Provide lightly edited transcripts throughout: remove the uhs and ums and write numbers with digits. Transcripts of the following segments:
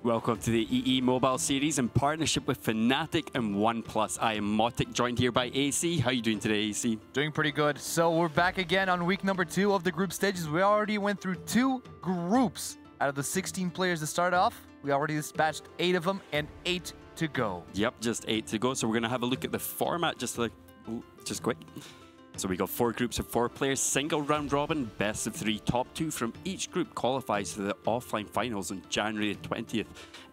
Welcome to the EE Mobile Series in partnership with Fnatic and OnePlus. I am Motic, joined here by AC. How are you doing today, AC? Doing pretty good. So we're back again on week number 2 of the group stages. We already went through 2 groups out of the 16 players to start off. We already dispatched 8 of them and 8 to go. Yep, just 8 to go. So we're going to have a look at the format just quick. So we got 4 groups of 4 players, single round robin, best of 3, top 2 from each group qualifies to the offline finals on January 20th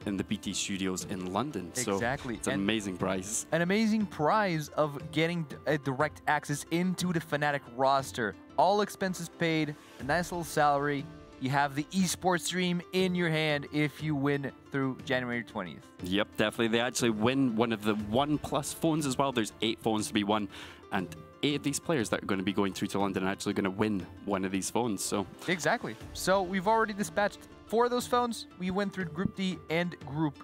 in the BT Studios in London. Exactly. So it's an amazing prize. An amazing prize of getting a direct access into the Fnatic roster. All expenses paid, a nice little salary. You have the esports stream in your hand if you win through January 20th. Yep, definitely. They actually win one of the OnePlus phones as well. There's 8 phones to be won, and 8 of these players that are going to be going through to London are actually going to win one of these phones. So exactly. So we've already dispatched 4 of those phones. We went through Group D and Group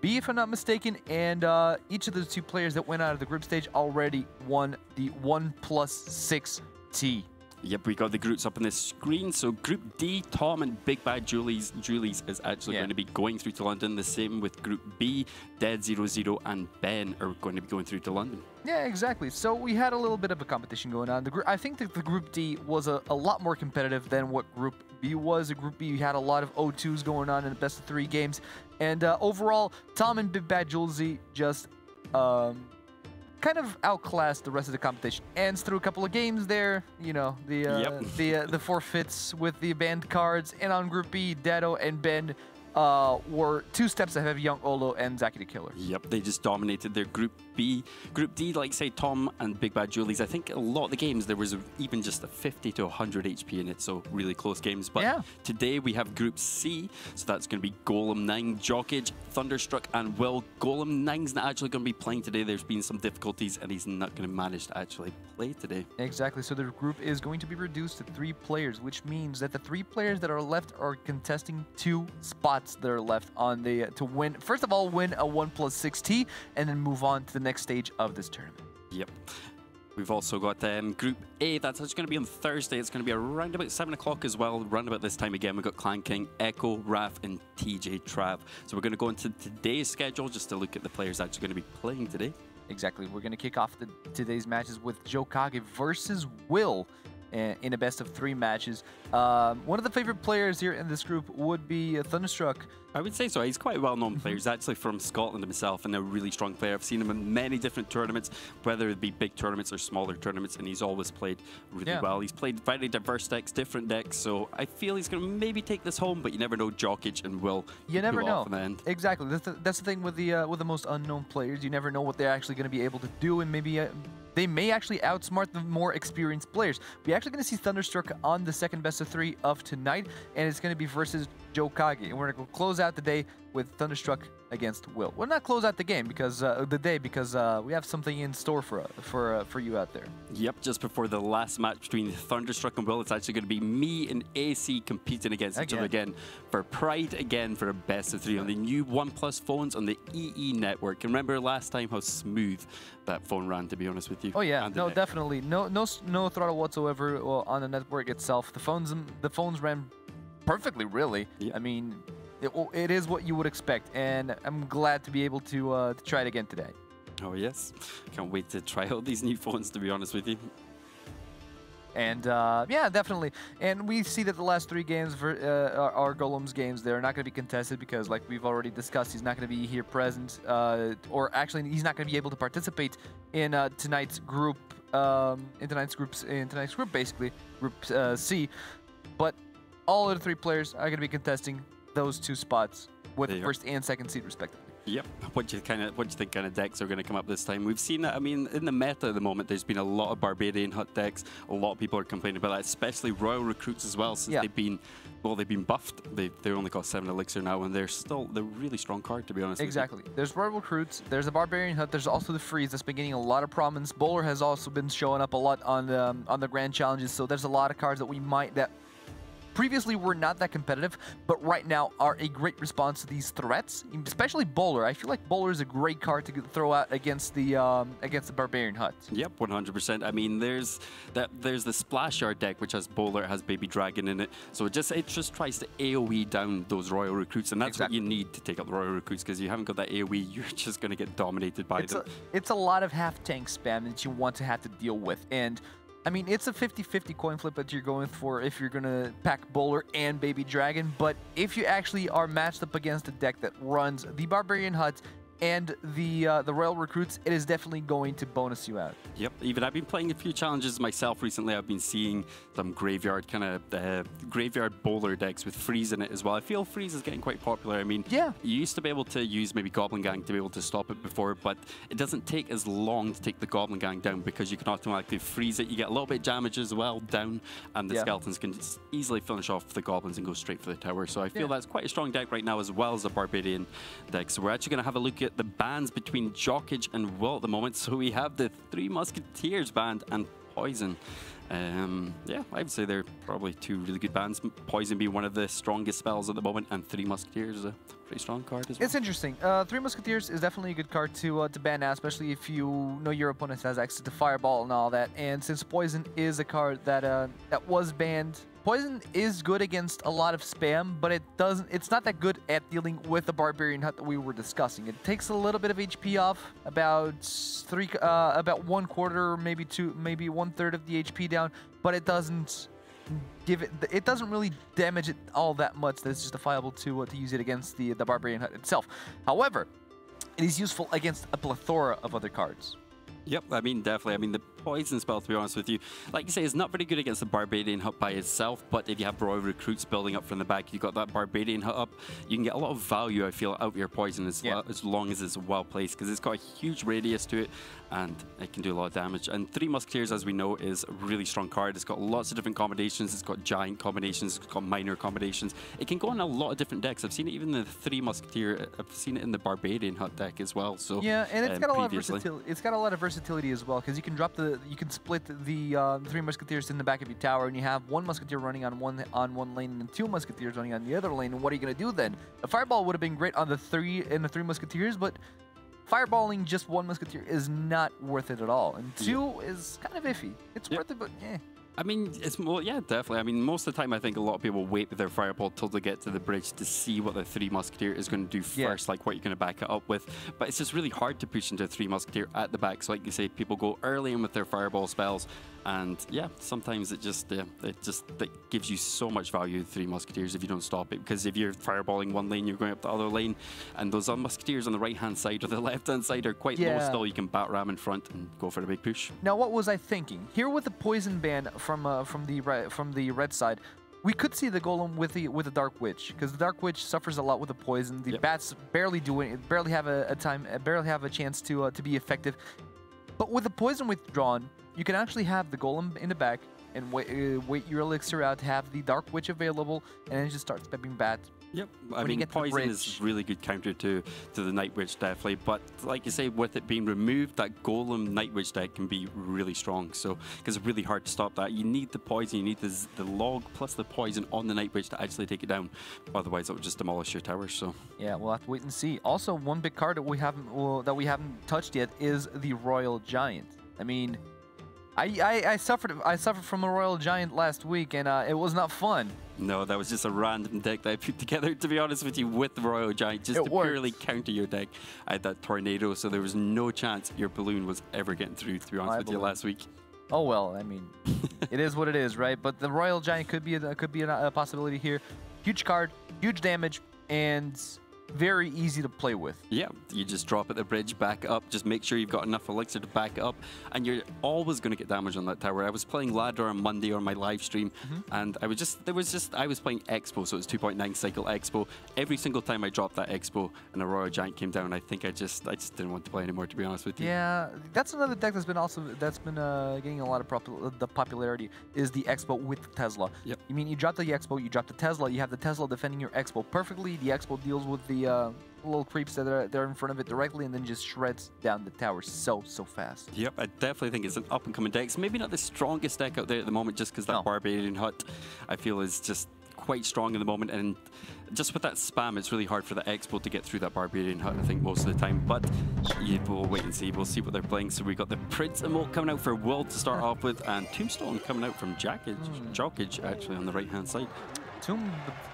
B, if I'm not mistaken, and each of those 2 players that went out of the group stage already won the OnePlus 6T. Yep, we got the groups up on this screen. So Group D, Tom and Big Bad Julie's is actually going to be going through to London. The same with Group B, Dead00 and Ben are going to be going through to London. Yeah, exactly. So we had a little bit of a competition going on. I think that the Group D was a lot more competitive than what Group B was. Group B had a lot of O2s going on in the best of 3 games. And overall, Tom and Big Bad Julie just kind of outclassed the rest of the competition. Ends through a couple of games there, you know, the forfeits with the banned cards. And on Group B, Dado and Ben were 2 steps ahead of Young Olo and Zaki the Killer. Yep, they just dominated their Group B. Group D, like say Tom and Big Bad Julie's, I think a lot of the games there was even just a 50 to 100 HP in it, so really close games. But yeah, today we have Group C, so that's going to be Golem 9, Jock-itch, Thunderstruck and Will. Golem 9's not actually going to be playing today. There's been some difficulties and he's not going to manage to actually play today. Exactly, so the group is going to be reduced to 3 players, which means that the 3 players that are left are contesting 2 spots that are left on the to win. First of all, win a OnePlus 6T and then move on to the next stage of this tournament. Yep. We've also got Group A. That's actually going to be on Thursday. It's going to be around about 7 o'clock as well. Round about this time again, we've got Clan King, Echo, Raph, and TJ Trav. So we're going to go into today's schedule just to look at the players actually going to be playing today. Exactly. We're going to kick off today's matches with Jock-itch versus Will in a best of 3 matches. One of the favorite players here in this group would be Thunderstruck. I would say so. He's quite a well-known player. He's actually from Scotland himself and a really strong player. I've seen him in many different tournaments, whether it be big tournaments or smaller tournaments, and he's always played really well. He's played very diverse decks, different decks, so I feel he's going to maybe take this home, but you never know. Jock-itch and Will. You never know. In the end. Exactly. That's the thing with the most unknown players. You never know what they're actually going to be able to do, and maybe they may actually outsmart the more experienced players. We're actually going to see Thunderstruck on the second best of 3 of tonight, and it's going to be versus Jock-itch. And we're going to close out the day with Thunderstruck against Will. Well, not close out the game because we have something in store for you out there. Yep, just before the last match between Thunderstruck and Will, it's actually going to be me and AC competing against each other again for Pride, again for a best of 3 on the new OnePlus phones on the EE network. And remember last time how smooth that phone ran, to be honest with you. Oh yeah, no, definitely, no throttle whatsoever on the network itself. The phones ran perfectly, really. Yep. I mean, it is what you would expect, and I'm glad to be able to try it again today. Oh yes, can't wait to try out these new phones, to be honest with you. And yeah, definitely. And we see that the last 3 games are Golem's games. They're not going to be contested because, like we've already discussed, he's not going to be here present, or actually, he's not going to be able to participate in tonight's group. In tonight's group, basically, Group C. But all of the 3 players are going to be contesting those 2 spots with the first and second seed, respectively. Yep. What do you think kind of decks are going to come up this time? We've seen that. I mean, in the meta at the moment, there's been a lot of Barbarian Hut decks. A lot of people are complaining about that, especially Royal recruits as well, since they've been buffed. They only cost 7 elixir now, and they're a really strong card, to be honest. Exactly. There's Royal recruits. There's a Barbarian Hut. There's also the Freeze that's been getting a lot of prominence. Bowler has also been showing up a lot on the grand challenges. So there's a lot of cards that previously were not that competitive, but right now are a great response to these threats, especially Bowler. I feel like Bowler is a great card to throw out against the Barbarian Hut. Yep, 100%. I mean, there's the Splash Yard deck, which has Bowler, has Baby Dragon in it, so it just tries to AoE down those Royal Recruits, and that's what you need to take out the Royal Recruits, because you haven't got that AoE, you're just going to get dominated by them. It's a lot of half-tank spam that you want to have to deal with, and I mean, it's a 50-50 coin flip that you're going for if you're going to pack Bowler and Baby Dragon, but if you actually are matched up against a deck that runs the Barbarian Hut and the Royal Recruits, it is definitely going to bonus you out. Yep, even I've been playing a few challenges myself recently. I've been seeing some graveyard graveyard Bowler decks with Freeze in it as well. I feel Freeze is getting quite popular. I mean, you used to be able to use maybe Goblin Gang to be able to stop it before, but it doesn't take as long to take the Goblin Gang down because you can automatically freeze it. You get a little bit of damage as well down, and the Skeletons can just easily finish off the Goblins and go straight for the tower. So I feel that's quite a strong deck right now, as well as a Barbarian deck. So we're actually going to have a look at the bans between Jock-itch and Will at the moment. So we have the Three Musketeers band and Poison. Yeah, I would say they're probably two really good bans. Poison being one of the strongest spells at the moment, and Three Musketeers is a pretty strong card as well. It's interesting. Three Musketeers is definitely a good card to ban now, especially if you know your opponent has access to Fireball and all that. And since Poison is a card that that was banned, Poison is good against a lot of spam, but it's not that good at dealing with the Barbarian Hut that we were discussing. It takes a little bit of HP off, about about 1/4, maybe 1/3 of the HP down, but it doesn't really damage it all that much that it's justifiable to use it against the Barbarian Hut itself. However, it is useful against a plethora of other cards. Yep, I mean, definitely. I mean, the Poison spell, to be honest with you, like you say, is not very good against the Barbarian Hut by itself, but if you have Royal Recruits building up from the back, you've got that Barbarian Hut up, you can get a lot of value, I feel, out of your Poison as well, as long as it's well placed, because it's got a huge radius to it, and it can do a lot of damage. And Three Musketeers, as we know, is a really strong card. It's got lots of different combinations. It's got giant combinations. It's got minor combinations. It can go in a lot of different decks. I've seen it even in the Three Musketeer. I've seen it in the Barbarian Hut deck as well. So yeah, and it's got a lot of versatility. It's got a lot of versatility as well, because you can split the Three Musketeers in the back of your tower, and you have one Musketeer running on one lane and two Musketeers running on the other lane. And what are you going to do then? A Fireball would have been great on the Three Musketeers, but fireballing just one Musketeer is not worth it at all. And two is kind of iffy. It's worth it, but I mean, yeah, definitely. I mean, most of the time, I think a lot of people wait with their Fireball till they get to the bridge to see what the Three Musketeer is going to do first, like what you're going to back it up with. But it's just really hard to push into a Three Musketeer at the back. So like you say, people go early in with their Fireball spells. And yeah, sometimes it gives you so much value, Three Musketeers, if you don't stop it. Because if you're fireballing one lane, you're going up the other lane, and those Musketeers on the right-hand side or the left-hand side are quite low still. You can bat ram in front and go for the big push. Now, what was I thinking? Here with the Poison ban from the red side, we could see the Golem with the Dark Witch, because the Dark Witch suffers a lot with the poison. The bats barely have a chance to be effective. But with the poison withdrawn, you can actually have the Golem in the back and wait your elixir out to have the Dark Witch available, and then just start spamming bats. Yep, I mean, Poison is really good counter to the Night Witch, definitely. But like you say, with it being removed, that Golem Night Witch deck can be really strong. So, because it's really hard to stop that. You need the Poison, you need the log plus the Poison on the Night Witch to actually take it down. Otherwise, it will just demolish your towers. So yeah, we'll have to wait and see. Also, one big card that we haven't touched yet is the Royal Giant. I mean, I suffered from a Royal Giant last week, and it was not fun. No, that was just a random deck that I put together, to be honest with you, with the Royal Giant, just to purely counter your deck. I had that Tornado, so there was no chance your balloon was ever getting through, to be honest with you, last week. Oh well, I mean, it is what it is, right? But the Royal Giant could be a possibility here. Huge card, huge damage, and very easy to play with. Yeah, you just drop at the bridge, back up, just make sure you've got enough elixir to back it up, and you're always going to get damage on that tower. I was playing Ladder on Monday on my live stream, and I was playing Expo, so it was 2.9 cycle Expo. Every single time I dropped that Expo and a Royal Giant came down, I think I just didn't want to play anymore, to be honest with you. Yeah, that's another deck that's been getting a lot of popularity, is the Expo with the Tesla. Yep. You mean you drop the Expo, you drop the Tesla, you have the Tesla defending your Expo perfectly. The Expo deals with the little creeps that are in front of it directly, and then just shreds down the tower so fast. Yep, I definitely think it's an up-and-coming deck. It's maybe not the strongest deck out there at the moment, just because that Barbarian Hut, I feel, is just quite strong in the moment, and just with that spam, it's really hard for the Expo to get through that Barbarian hut, I think, most of the time. But we'll wait and see. We'll see what they're playing. So we got the Prince emote coming out for Will to start off with, and Tombstone coming out from Jock-itch, actually, on the right-hand side.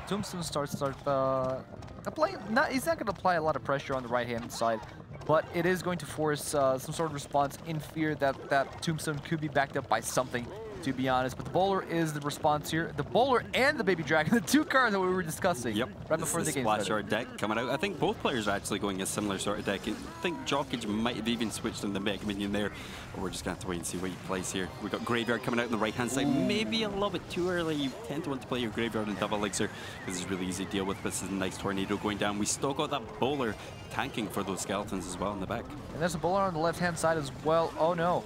Tombstone starts applying. He's not going to apply a lot of pressure on the right-hand side, but it is going to force some sort of response in fear that Tombstone could be backed up by something, to be honest. But the bowler is the response here. The bowler and the Baby Dragon, the two cards that we were discussing right before the game started. Splash art deck coming out. I think both players are actually going a similar sort of deck. I think Jock-itch might have even switched on the Mega Minion there, but we're just going to have to wait and see what he plays here. We've got Graveyard coming out on the right-hand side. Maybe a little bit too early. You tend to want to play your Graveyard and Double Elixir because it's really easy to deal with. This is a nice Tornado going down. We still got that bowler tanking for those skeletons as well in the back. And there's a bowler on the left-hand side as well. Oh no.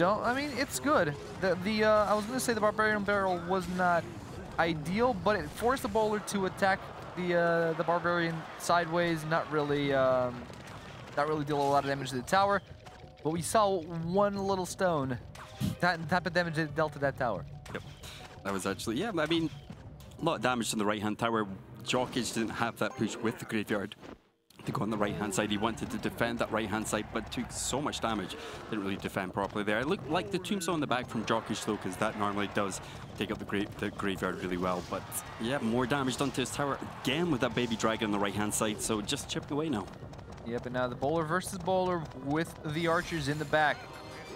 I mean, it's good. I was going to say the Barbarian Barrel was not ideal, but it forced the bowler to attack the Barbarian sideways, not really deal a lot of damage to the tower. But we saw one little stone, that type of damage it dealt to that tower. Yep, that was actually, I mean, a lot of damage to the right-hand tower. Jock-itch didn't have that push with the Graveyard to go on the right-hand side. He wanted to defend that right-hand side, but took so much damage. Didn't really defend properly there. I look like the Tombstone on the back from Jock-itch though, because that normally does take up the Graveyard really well. But yeah, more damage done to his tower again with that Baby Dragon on the right-hand side, so just chipped away now. Yeah, but now the bowler versus bowler with the archers in the back.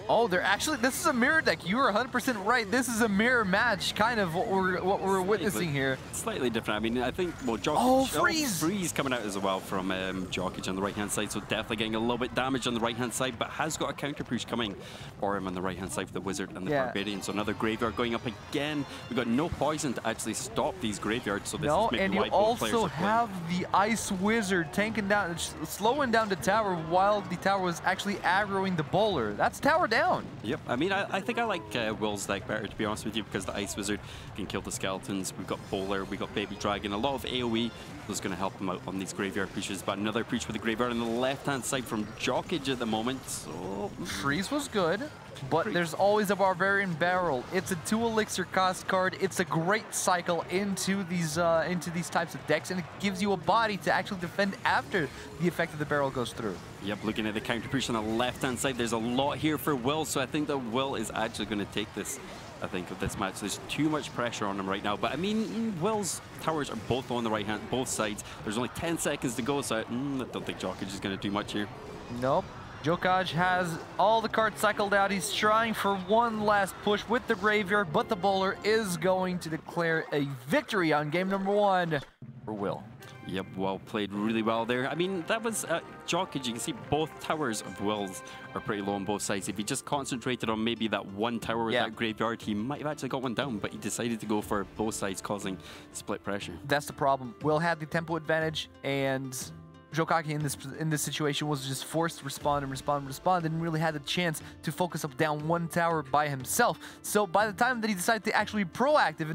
Oh, they're actually, this is a mirror deck. You are 100% right. This is a mirror match, kind of what we're witnessing here. Slightly different. I mean, I think, well, Freeze coming out as well from Jock-itch on the right-hand side, so definitely getting a little bit damage on the right-hand side, but has got a counter push coming for him on the right-hand side for the Wizard and the Barbarian. So another Graveyard going up again. We've got no poison to actually stop these Graveyards, so this is maybe why both players are playing. And you also have the Ice Wizard tanking down, slowing down the tower while the tower was actually aggroing the bowler. That's tower down. Yep, I mean, I think I like Will's deck better, to be honest with you, because the Ice Wizard can kill the skeletons. We've got Bowler, we've got Baby Dragon, a lot of AoE that's going to help him out on these Graveyard pushes. But another push with the Graveyard on the left-hand side from Jock-itch at the moment. So Freeze was good, but there's always a Barbarian Barrel. It's a 2 elixir cost card. It's a great cycle into these types of decks, and it gives you a body to actually defend after the effect of the barrel goes through. Yep, looking at the counter push on the left-hand side, there's a lot here for Will, so I think that Will is actually going to take this, I think, of this match. There's too much pressure on him right now, but I mean, Will's towers are both on the right hand, both sides. There's only 10 seconds to go, so I don't think Jock-itch is going to do much here. Nope. Jock-itch has all the cards cycled out. He's trying for one last push with the Graveyard, but the bowler is going to declare a victory on game number 1 for Will. Yep, well played, really well there. I mean, that was Jock-itch. You can see both towers of Will's are pretty low on both sides. If he just concentrated on maybe that one tower with that Graveyard, he might have actually got one down, but he decided to go for both sides, causing split pressure. That's the problem. Will had the tempo advantage, and Jock-itch in this situation was just forced to respond and respond and respond. Didn't really have the chance to focus up down one tower by himself. So by the time that he decided to actually be proactive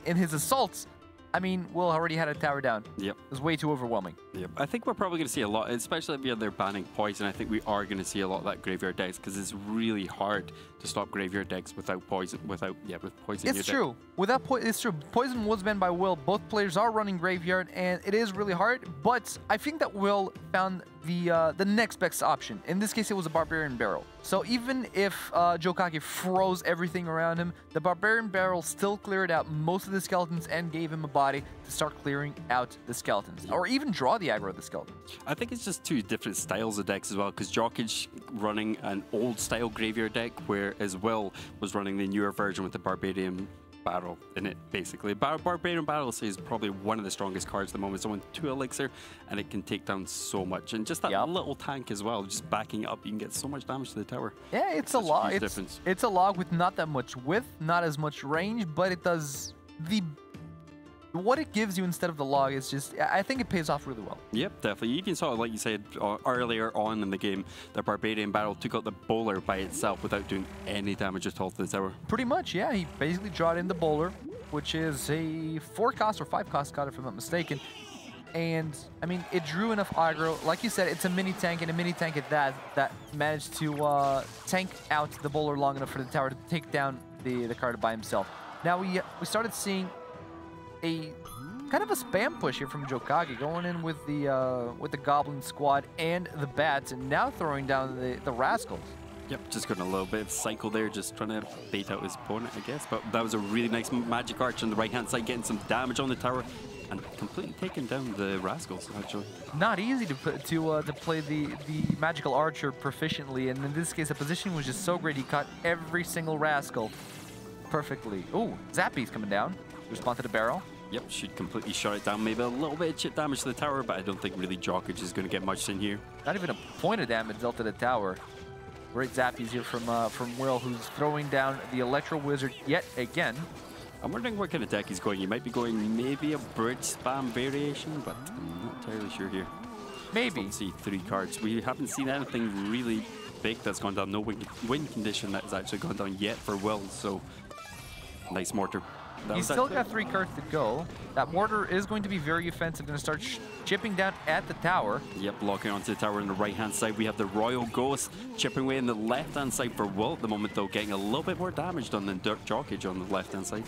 in his assaults, I mean, Will already had a tower down. Yep. It was way too overwhelming. Yep. I think we're probably going to see a lot, especially if they're banning poison. I think we are going to see a lot of that Graveyard decks because it's really hard to stop Graveyard decks without poison. With poison. It's true. It's true. Poison was banned by Will. Both players are running Graveyard, and it is really hard. But I think that Will found the next best option. In this case, it was a Barbarian Barrel. So even if Jock-itch froze everything around him, the Barbarian Barrel still cleared out most of the skeletons and gave him a body to start clearing out the skeletons, or even draw the aggro of the skeletons. I think it's just two different styles of decks as well, because Jock-itch running an old style Graveyard deck, whereas Will was running the newer version with the Barbarian Barrel in it, basically. Barbarian Barrel is probably one of the strongest cards at the moment. It's on 2 elixir, and it can take down so much. And just that little tank as well, just backing it up, you can get so much damage to the tower. Yeah, it's a log. It's a log with not that much width, not as much range, but it does what it gives you instead of the log is just, I think it pays off really well. Yep, definitely. You even saw, like you said earlier on in the game, the Barbarian Barrel took out the bowler by itself without doing any damage at all to the tower. Pretty much, yeah. He basically drawed in the bowler, which is a 4-cost or 5-cost card, if I'm not mistaken. And, I mean, it drew enough aggro. Like you said, it's a mini tank, and a mini tank at that managed to tank out the bowler long enough for the tower to take down the card by himself. Now we started seeing a kind of a spam push here from Jock-itch, going in with the Goblin squad and the Bats, and now throwing down the Rascals. Yep, just got a little bit of cycle there, just trying to bait out his opponent, I guess. But that was a really nice magic arch on the right-hand side, getting some damage on the tower, and completely taking down the Rascals, actually. Not easy to play the magical archer proficiently, and in this case, the positioning was just so great. He caught every single Rascal perfectly. Ooh, Zappy's coming down. Respond to the barrel. Yep, should completely shut it down. Maybe a little bit of chip damage to the tower, but I don't think really Jock-itch is going to get much in here. Not even a point of damage dealt to the tower. Great Zappies here from Will, who's throwing down the Electro Wizard yet again. I'm wondering what kind of deck he's going. He might be going maybe a bridge spam variation, but I'm not entirely sure here. Maybe. Let's see 3 cards. We haven't seen anything really big that's gone down. No win condition that has actually gone down yet for Will, so nice mortar. He's still got 3 cards to go. That mortar is going to be very offensive. Going to start chipping down at the tower. Yep, locking onto the tower on the right-hand side. We have the Royal Ghost chipping away on the left-hand side for Will at the moment, though, getting a little bit more damage done than Jock-itch on the left-hand side.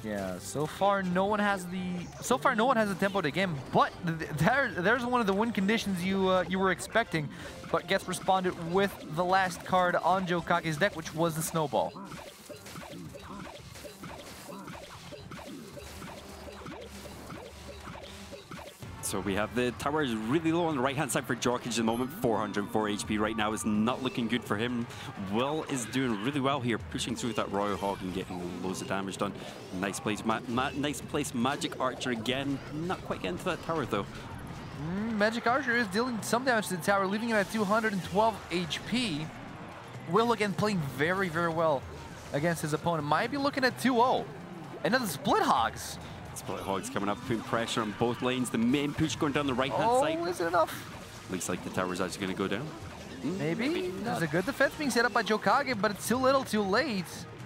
Yeah, so far no one has the tempo to game, but there's one of the win conditions you were expecting, but gets responded with the last card on Jock-itch's deck, which was the Snowball. So we have the tower is really low on the right-hand side for Jock-itch at the moment. 404 HP right now is not looking good for him. Will is doing really well here, pushing through that Royal Hog and getting loads of damage done. Nice place, nice place, Magic Archer again. Not quite getting to that tower though. Magic Archer is dealing some damage to the tower, leaving him at 212 HP. Will again playing very, very well against his opponent. Might be looking at 2-0. Another Split Hogs. Split Hogs coming up, putting pressure on both lanes. The main push going down the right-hand side. Oh, is it enough? Looks like the tower's actually going to go down. Maybe. There's a good defense being set up by Jock-itch, but it's too little, too late.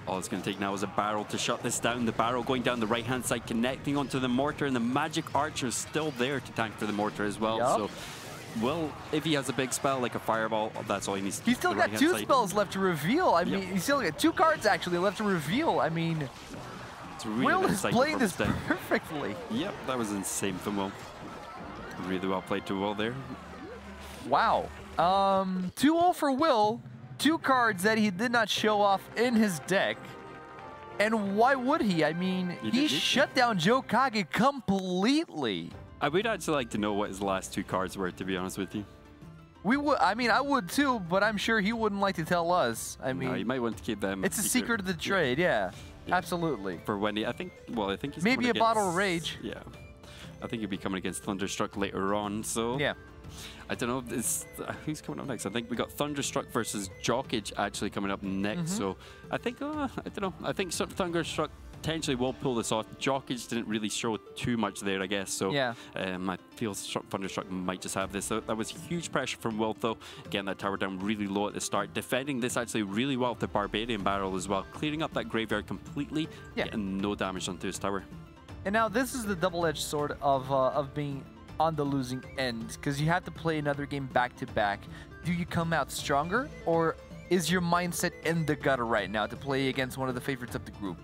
All it's going to take now is a barrel to shut this down. The barrel going down the right-hand side, connecting onto the mortar, and the Magic Archer is still there to tank for the mortar as well. Yep. So, well, if he has a big spell like a Fireball, that's all he needs to do. He's still got 2 spells left to reveal. I mean, he's still got 2 cards actually left to reveal. I mean, really Will is playing this perfectly. Yep, that was insane from Will. Really well played to Will there. Wow. 2-0 for Will. 2 cards that he did not show off in his deck. And why would he? I mean, he shut down Jock-itch completely. I would actually like to know what his last 2 cards were, to be honest with you. We would. I mean, I would too, but I'm sure he wouldn't like to tell us. I mean, no, you might want to keep them. It's a secret of the trade, yeah. Absolutely. For Wendy, I think. Well, I think he's maybe a against, Bottle of Rage. Yeah, I think he'll be coming against Thunderstruck later on. So yeah, I don't know. Who's coming up next? I think we got Thunderstruck versus Jock-itch actually coming up next. So I think. I don't know. I think Thunderstruck potentially will pull this off. Jock-itch didn't really show too much there, I guess. So yeah, I feel Thunderstruck might just have this. So that was huge pressure from Will, though. Getting that tower down really low at the start. Defending this actually really well with the Barbarian Barrel as well. Clearing up that graveyard completely. Yeah. Getting no damage onto his tower. And now this is the double-edged sword of being on the losing end, because you have to play another game back-to-back. Do you come out stronger, or is your mindset in the gutter right now to play against one of the favorites of the group?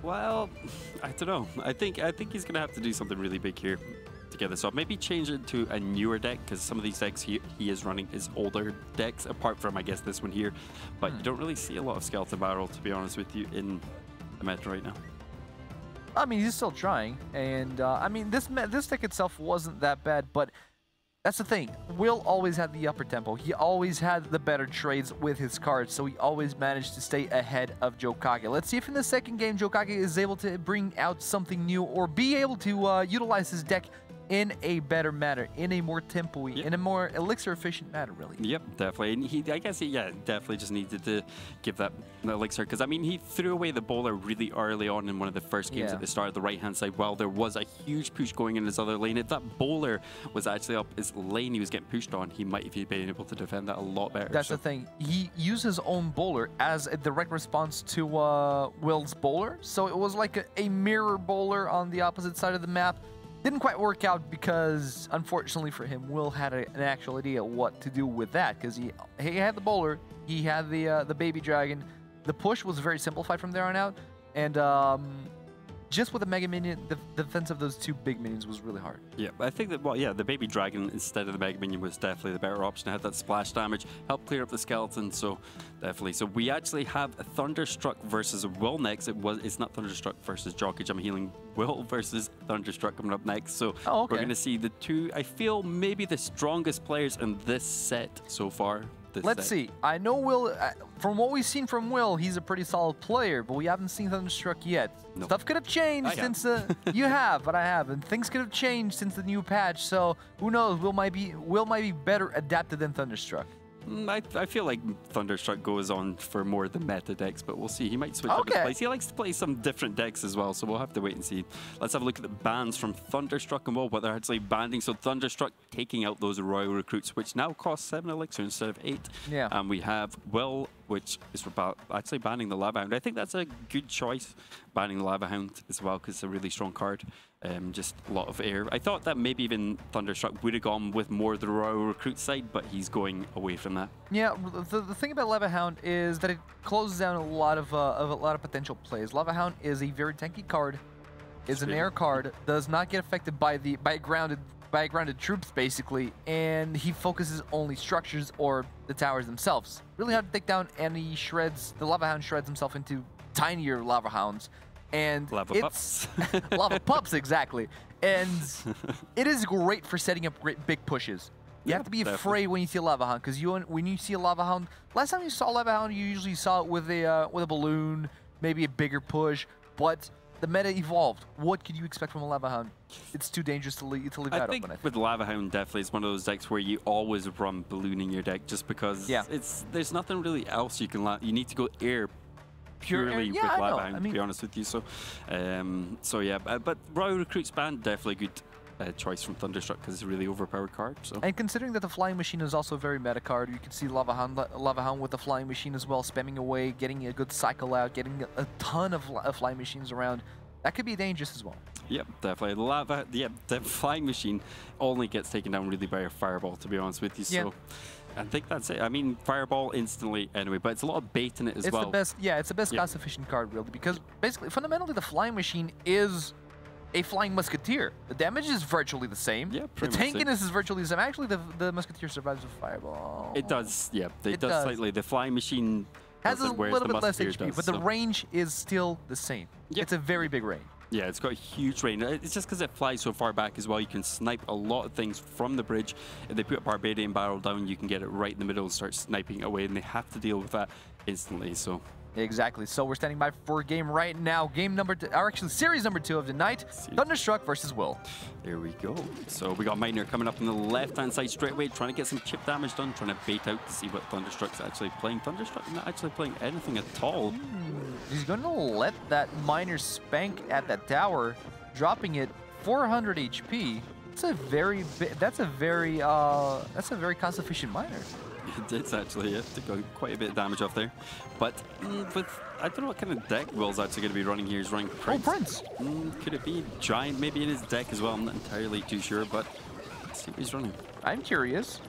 Well, I don't know. I think he's going to have to do something really big here to get this off. Maybe change it to a newer deck, because some of these decks he is running his older decks, apart from, I guess, this one here. But you don't really see a lot of Skeleton Barrel, to be honest with you, in the meta right now. I mean, he's still trying. And, I mean, this deck itself wasn't that bad, but that's the thing. Will always had the upper tempo. He always had the better trades with his cards, so he always managed to stay ahead of Jock-itch. Let's see if in the second game Jock-itch is able to bring out something new or be able to utilize his deck in a better manner, in a more tempo-y, in a more elixir-efficient manner, really. Yep, definitely. And I guess he definitely just needed to give that elixir, because, I mean, he threw away the bowler really early on in one of the first games at the start of the right-hand side. While there was a huge push going in his other lane, if that bowler was actually up his lane he was getting pushed on, he might have been able to defend that a lot better. That's the thing. He used his own bowler as a direct response to Will's bowler, so it was like a mirror bowler on the opposite side of the map. Didn't quite work out because, unfortunately for him, Will had an actual idea what to do with that, because he had the bowler, he had the baby dragon. The push was very simplified from there on out, And just with the Mega Minion, the defense of those two big minions was really hard. Yeah, I think that, well, yeah, the Baby Dragon instead of the Mega Minion was definitely the better option. It had that splash damage, helped clear up the skeleton, so definitely. So we actually have a Thunderstruck versus Will next. It's not Thunderstruck versus Jock-itch. I'm healing Will versus Thunderstruck coming up next. So we're going to see the two, I feel, maybe the strongest players in this set so far. Let's see. I know Will, from what we've seen from Will, he's a pretty solid player, but we haven't seen Thunderstruck yet. No. Stuff could have changed since you have, but I haven't. Things could have changed since the new patch, so who knows? Will might be better adapted than Thunderstruck. I feel like Thunderstruck goes on for more the meta decks, but we'll see. He might switch up his plays. He likes to play some different decks as well, so we'll have to wait and see. Let's have a look at the bans from Thunderstruck and Will, what they're actually banning. So Thunderstruck taking out those Royal recruits, which now cost 7 elixir instead of 8. Yeah. And we have Will, which is actually banning the Lava Hound. I think that's a good choice, banning the Lava Hound as well, because it's a really strong card. Just a lot of air. I thought that maybe even Thunderstruck would have gone with more of the Royal recruit side, but he's going away from that. Yeah, the thing about Lava Hound is that it closes down a lot of potential plays. Lava Hound is a very tanky card, is an air card, does not get affected by grounded troops basically, and he focuses only structures or the towers themselves. Really hard to take down, and the Lava Hound shreds himself into tinier Lava Hounds. And lava pups. Lava pups, exactly. And it is great for setting up big pushes. You have to be afraid when you see a Lava Hound, because when you see a Lava Hound, last time you saw a Lava Hound, you usually saw it with a balloon, maybe a bigger push, but the meta evolved. What could you expect from a Lava Hound? It's too dangerous to leave that open, I think. With Lava Hound, definitely it's one of those decks where you always run balloon in your deck, just because there's nothing really else you can you need to go air purely with Lava Hound, to be honest with you. So, yeah, but Royal Recruits ban, definitely good choice from Thunderstruck, because it's a really overpowered card. So, and considering that the Flying Machine is also a very meta card, you can see Lava Hound with the Flying Machine as well, spamming away, getting a good cycle out, getting a ton of Flying Machines around. That could be dangerous as well. Yep, definitely. The Flying Machine only gets taken down really by a Fireball, to be honest with you. So. I think that's it. I mean, Fireball instantly anyway, but it's a lot of bait in it as well. It's the best cost-efficient card, really, because basically, fundamentally, the Flying Machine is a Flying Musketeer. The damage is virtually the same. Yeah, the tankiness is virtually the same. Actually, the Musketeer survives with Fireball. It does, yeah. It does slightly. The Flying Machine has a little bit less HP, but the range is still the same. Yep. It's a very big range. Yeah, it's got a huge range. It's just because it flies so far back as well. You can snipe a lot of things from the bridge. If they put a Barbadian barrel down, you can get it right in the middle and start sniping away, and they have to deal with that instantly. So exactly. So we're standing by for a game right now. Game number 2, or actually series number 2 of the night. Thunderstruck versus Will. There we go. So we got Miner coming up on the left-hand side straight away, trying to get some chip damage done, trying to bait out to see what Thunderstruck's actually playing. Thunderstruck not actually playing anything at all. He's going to let that Miner spank at that tower, dropping it 400 HP. That's a very cost-efficient Miner. It's actually took quite a bit of damage off there, but I don't know what kind of deck Will's actually going to be running here. He's running Prince. Oh, Prince! Could it be Giant maybe in his deck as well? I'm not entirely too sure, but let's see what he's running. I'm curious.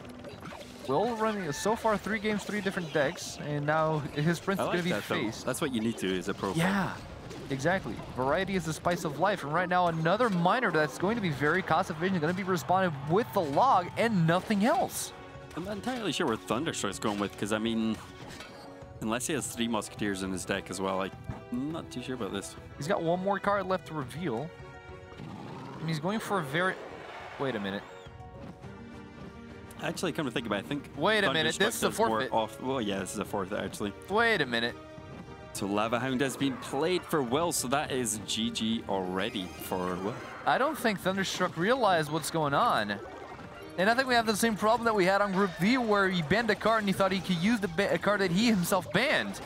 Will running so far 3 games, 3 different decks, and now his Prince is going to be faced. That's what you need to do as a pro. Yeah, exactly. Variety is the spice of life, and right now another Miner that's going to be very cost efficient, going to be responding with the log and nothing else. I'm not entirely sure where Thunderstruck's going with, because I mean, unless he has 3 Musketeers in his deck as well, I'm not too sure about this. He's got 1 more card left to reveal, and he's going for a very... Wait a minute. Actually, come to think about it, I think... Wait a minute, this is a forfeit. Well, yeah, this is a forfeit, actually. Wait a minute. So Lava Hound has been played for Will, so that is GG already for Will. I don't think Thunderstruck realized what's going on. And I think we have the same problem that we had on Group V, where he banned a card and he thought he could use a card that he himself banned.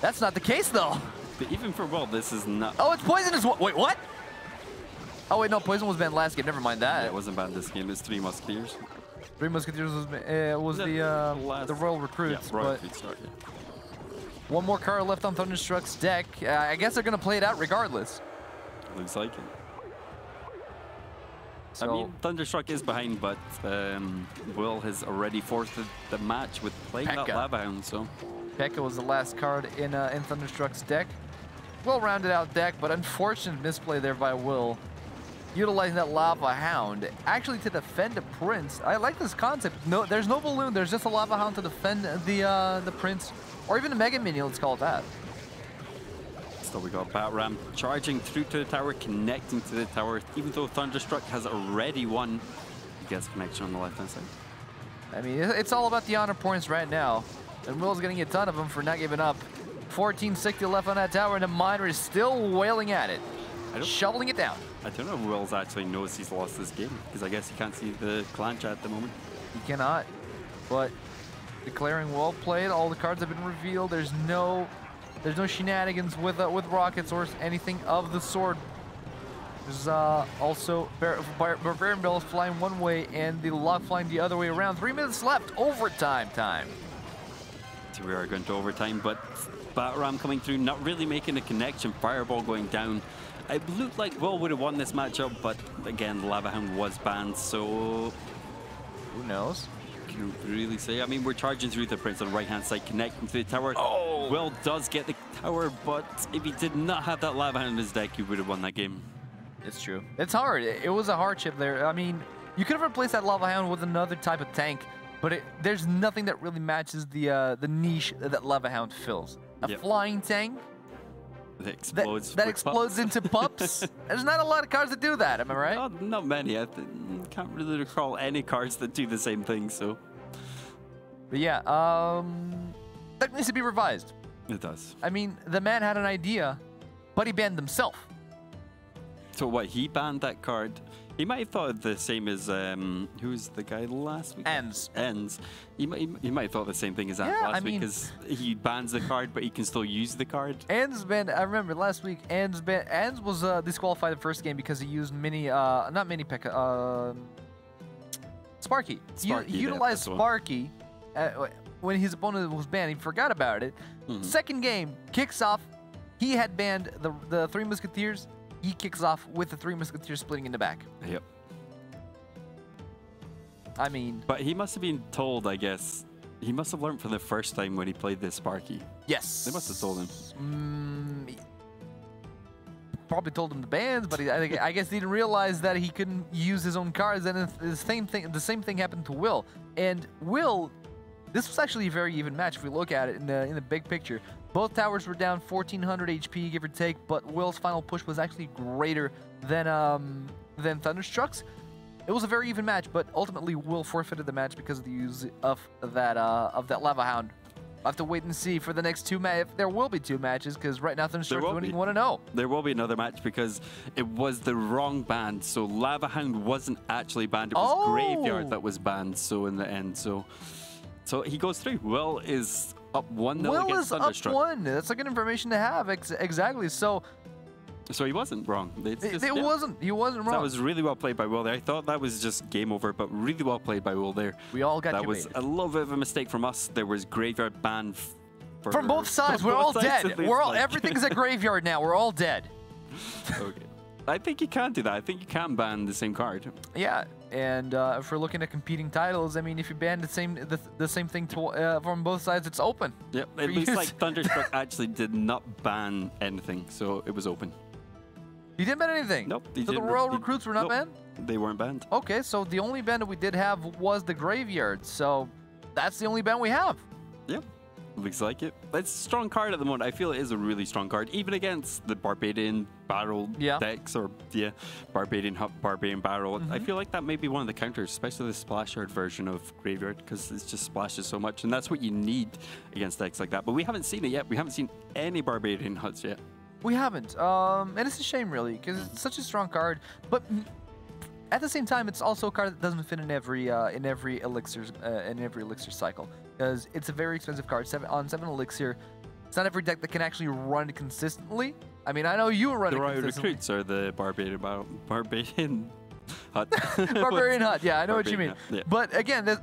That's not the case, though. But even for Will, this is not... Oh, it's Poison as well. Wait, what? Oh, wait, no, Poison was banned last game. Never mind that. Yeah, it wasn't banned this game. It's 3 Musketeers. 3 Musketeers was the Royal Recruits. Yeah, Royal Recruits, sorry. 1 more card left on Thunderstruck's deck. I guess they're going to play it out regardless. Looks like it. So, I mean, Thunderstruck is behind, but Will has already forfeited the match with playing that Lava Hound, so... P.E.K.K.A was the last card in Thunderstruck's deck. well-rounded out deck, but unfortunate misplay there by Will. Utilizing that Lava Hound, actually to defend the Prince. I like this concept. No, there's no balloon. There's just a Lava Hound to defend the Prince, or even a Mega Minion. Let's call it that. So we got Bat Ram charging through to the tower, connecting to the tower. Even though Thunderstruck has already won, he gets connection on the left-hand side. I mean, it's all about the honor points right now, and Will's getting a ton of them for not giving up. 1460 left on that tower, and the Miner is still wailing at it, shoveling it down. I don't know if Wills actually knows he's lost this game, because I guess he can't see the clan chat at the moment. He cannot, but declaring well played. All the cards have been revealed. There's no shenanigans with rockets or anything of the sort. There's also Barbarian Bells flying one way and the Lock flying the other way around. 3 minutes left, overtime time. So we are going to overtime, but Batram coming through, not really making a connection. Fireball going down. It looked like Will would have won this matchup, but again, Lava Hound was banned, so who knows? Can't really say. I mean, we're charging through the Prince on the right-hand side, connecting to the tower. Oh! Will does get the tower, but if he did not have that Lava Hound in his deck, he would have won that game. It's true. It's hard. It was a hardship there. I mean, you could have replaced that Lava Hound with another type of tank, but there's nothing that really matches the niche that Lava Hound fills. A flying tank that explodes into pups. There's not a lot of cards that do that. Am I right? Not many. I can't really recall any cards that do the same thing. So, but yeah, that needs to be revised. It does. I mean, the man had an idea, but he banned himself. So what? He banned that card. He might have thought the same as who's the guy last week? Ends. He might have thought the same thing as Ends last week, because he bans the card, but he can still use the card. Ends banned. I remember last week. Ends was disqualified the first game because he used Sparky. He utilized Sparky when his opponent was banned. He forgot about it. Second game kicks off. He had banned the Three Musketeers. He kicks off with the Three Musketeers splitting in the back. Yep. I mean... But he must have been told, I guess. He must have learned for the first time when he played this Sparky. Yes. They must have told him. Probably told him the bans, but I guess he didn't realize that he couldn't use his own cards. And the same thing happened to Will. And Will... This was actually a very even match if we look at it in the big picture. Both towers were down 1400 HP, give or take, but Will's final push was actually greater than Thunderstruck's. It was a very even match, but ultimately Will forfeited the match because of the use of that Lava Hound. I'll have to wait and see for the next two matches. There will be two matches, because right now Thunderstruck's winning 1-0. There will be another match because it was the wrong band. So Lava Hound wasn't actually banned. It was Graveyard that was banned. So in the end, so he goes through. Will is up 1-0 against Thunderstruck. Will is up 1. That's a good information to have. Exactly. So he wasn't wrong. He wasn't wrong. That was really well played by Will there. I thought that was just game over, but really well played by Will there. We all got that was a little bit of a mistake from us. There was Graveyard ban from both sides. We're all dead. Everything's a Graveyard now. We're all dead. Okay. I think you can't do that. I think you can ban the same card. Yeah, and if we're looking at competing titles, I mean, if you ban the same thing from both sides, it's open. Yep, it looks like Thunderstruck actually did not ban anything, so it was open. He didn't ban anything? Nope. So the Royal Recruits were not banned? They weren't banned. Okay, so the only ban that we did have was the Graveyard, so that's the only ban we have. Yep. Looks like it. It's a strong card at the moment. I feel it is a really strong card, even against the Barbadian Barrel decks, or Barbadian Hut, Barbarian Barrel. I feel like that may be one of the counters, especially the Splash Yard version of Graveyard, because it just splashes so much, and that's what you need against decks like that. But we haven't seen it yet. We haven't seen any Barbadian Huts yet. We haven't, and it's a shame, really, because it's such a strong card. But at the same time, it's also a card that doesn't fit in every elixir cycle, because it's a very expensive card. 7 elixir. It's not every deck that can actually run it consistently. I mean, I know you run it consistently. The Royal Recruits are the Barbadian Hut. Barbarian Hut. Yeah, I know what you mean. Hut, yeah. But again, do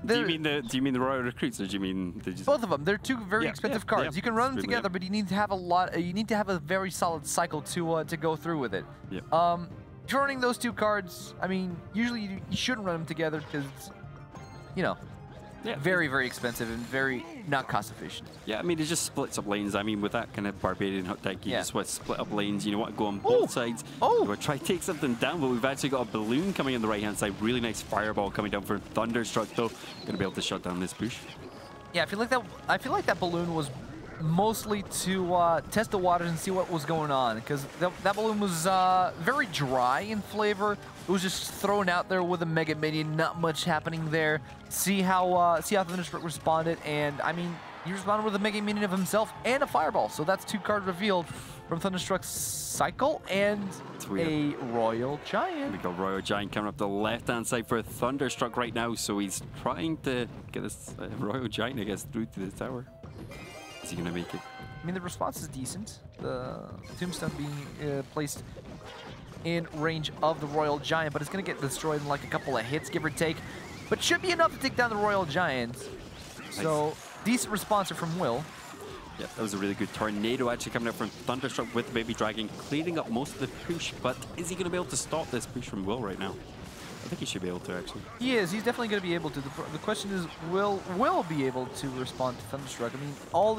you mean the Royal Recruits, or do you mean both of them? They're two very expensive cards. You can run them together, but you need to have you need to have a very solid cycle to go through with it. Yeah. If you're running those two cards, I mean, usually you shouldn't run them together because, you know, Yeah. Very, very expensive and very not cost efficient. Yeah, I mean, it just splits up lanes. I mean, with that kind of Barbarian Hut deck, you just want to split up lanes. You know what, go on both sides. You want to try to take something down, but we've actually got a balloon coming on the right-hand side. Really nice fireball coming down for Thunderstruck, though. Going to be able to shut down this push. Yeah, I feel like that balloon was mostly to test the waters and see what was going on, because that balloon was very dry in flavor. It was just thrown out there with a Mega Minion, not much happening there. See how Thunderstruck responded, and I mean, he responded with a Mega Minion of himself and a Fireball. So that's 2 cards revealed from Thunderstruck's Cycle and a Royal Giant. We got Royal Giant coming up the left-hand side for Thunderstruck right now, so he's trying to get this Royal Giant, I guess, through to the tower. Is he going to make it? I mean, the response is decent. The Tombstone being placed in range of the Royal Giant, but it's going to get destroyed in like a couple of hits, give or take. But should be enough to take down the Royal Giant. So, decent response from Will. Yeah, that was a really good tornado actually coming up from Thunderstruck with the Baby Dragon, clearing up most of the push. But is he going to be able to stop this push from Will right now? I think he should be able to, actually. He is. He's definitely going to be able to. The question is, will Will be able to respond to Thunderstruck? I mean, all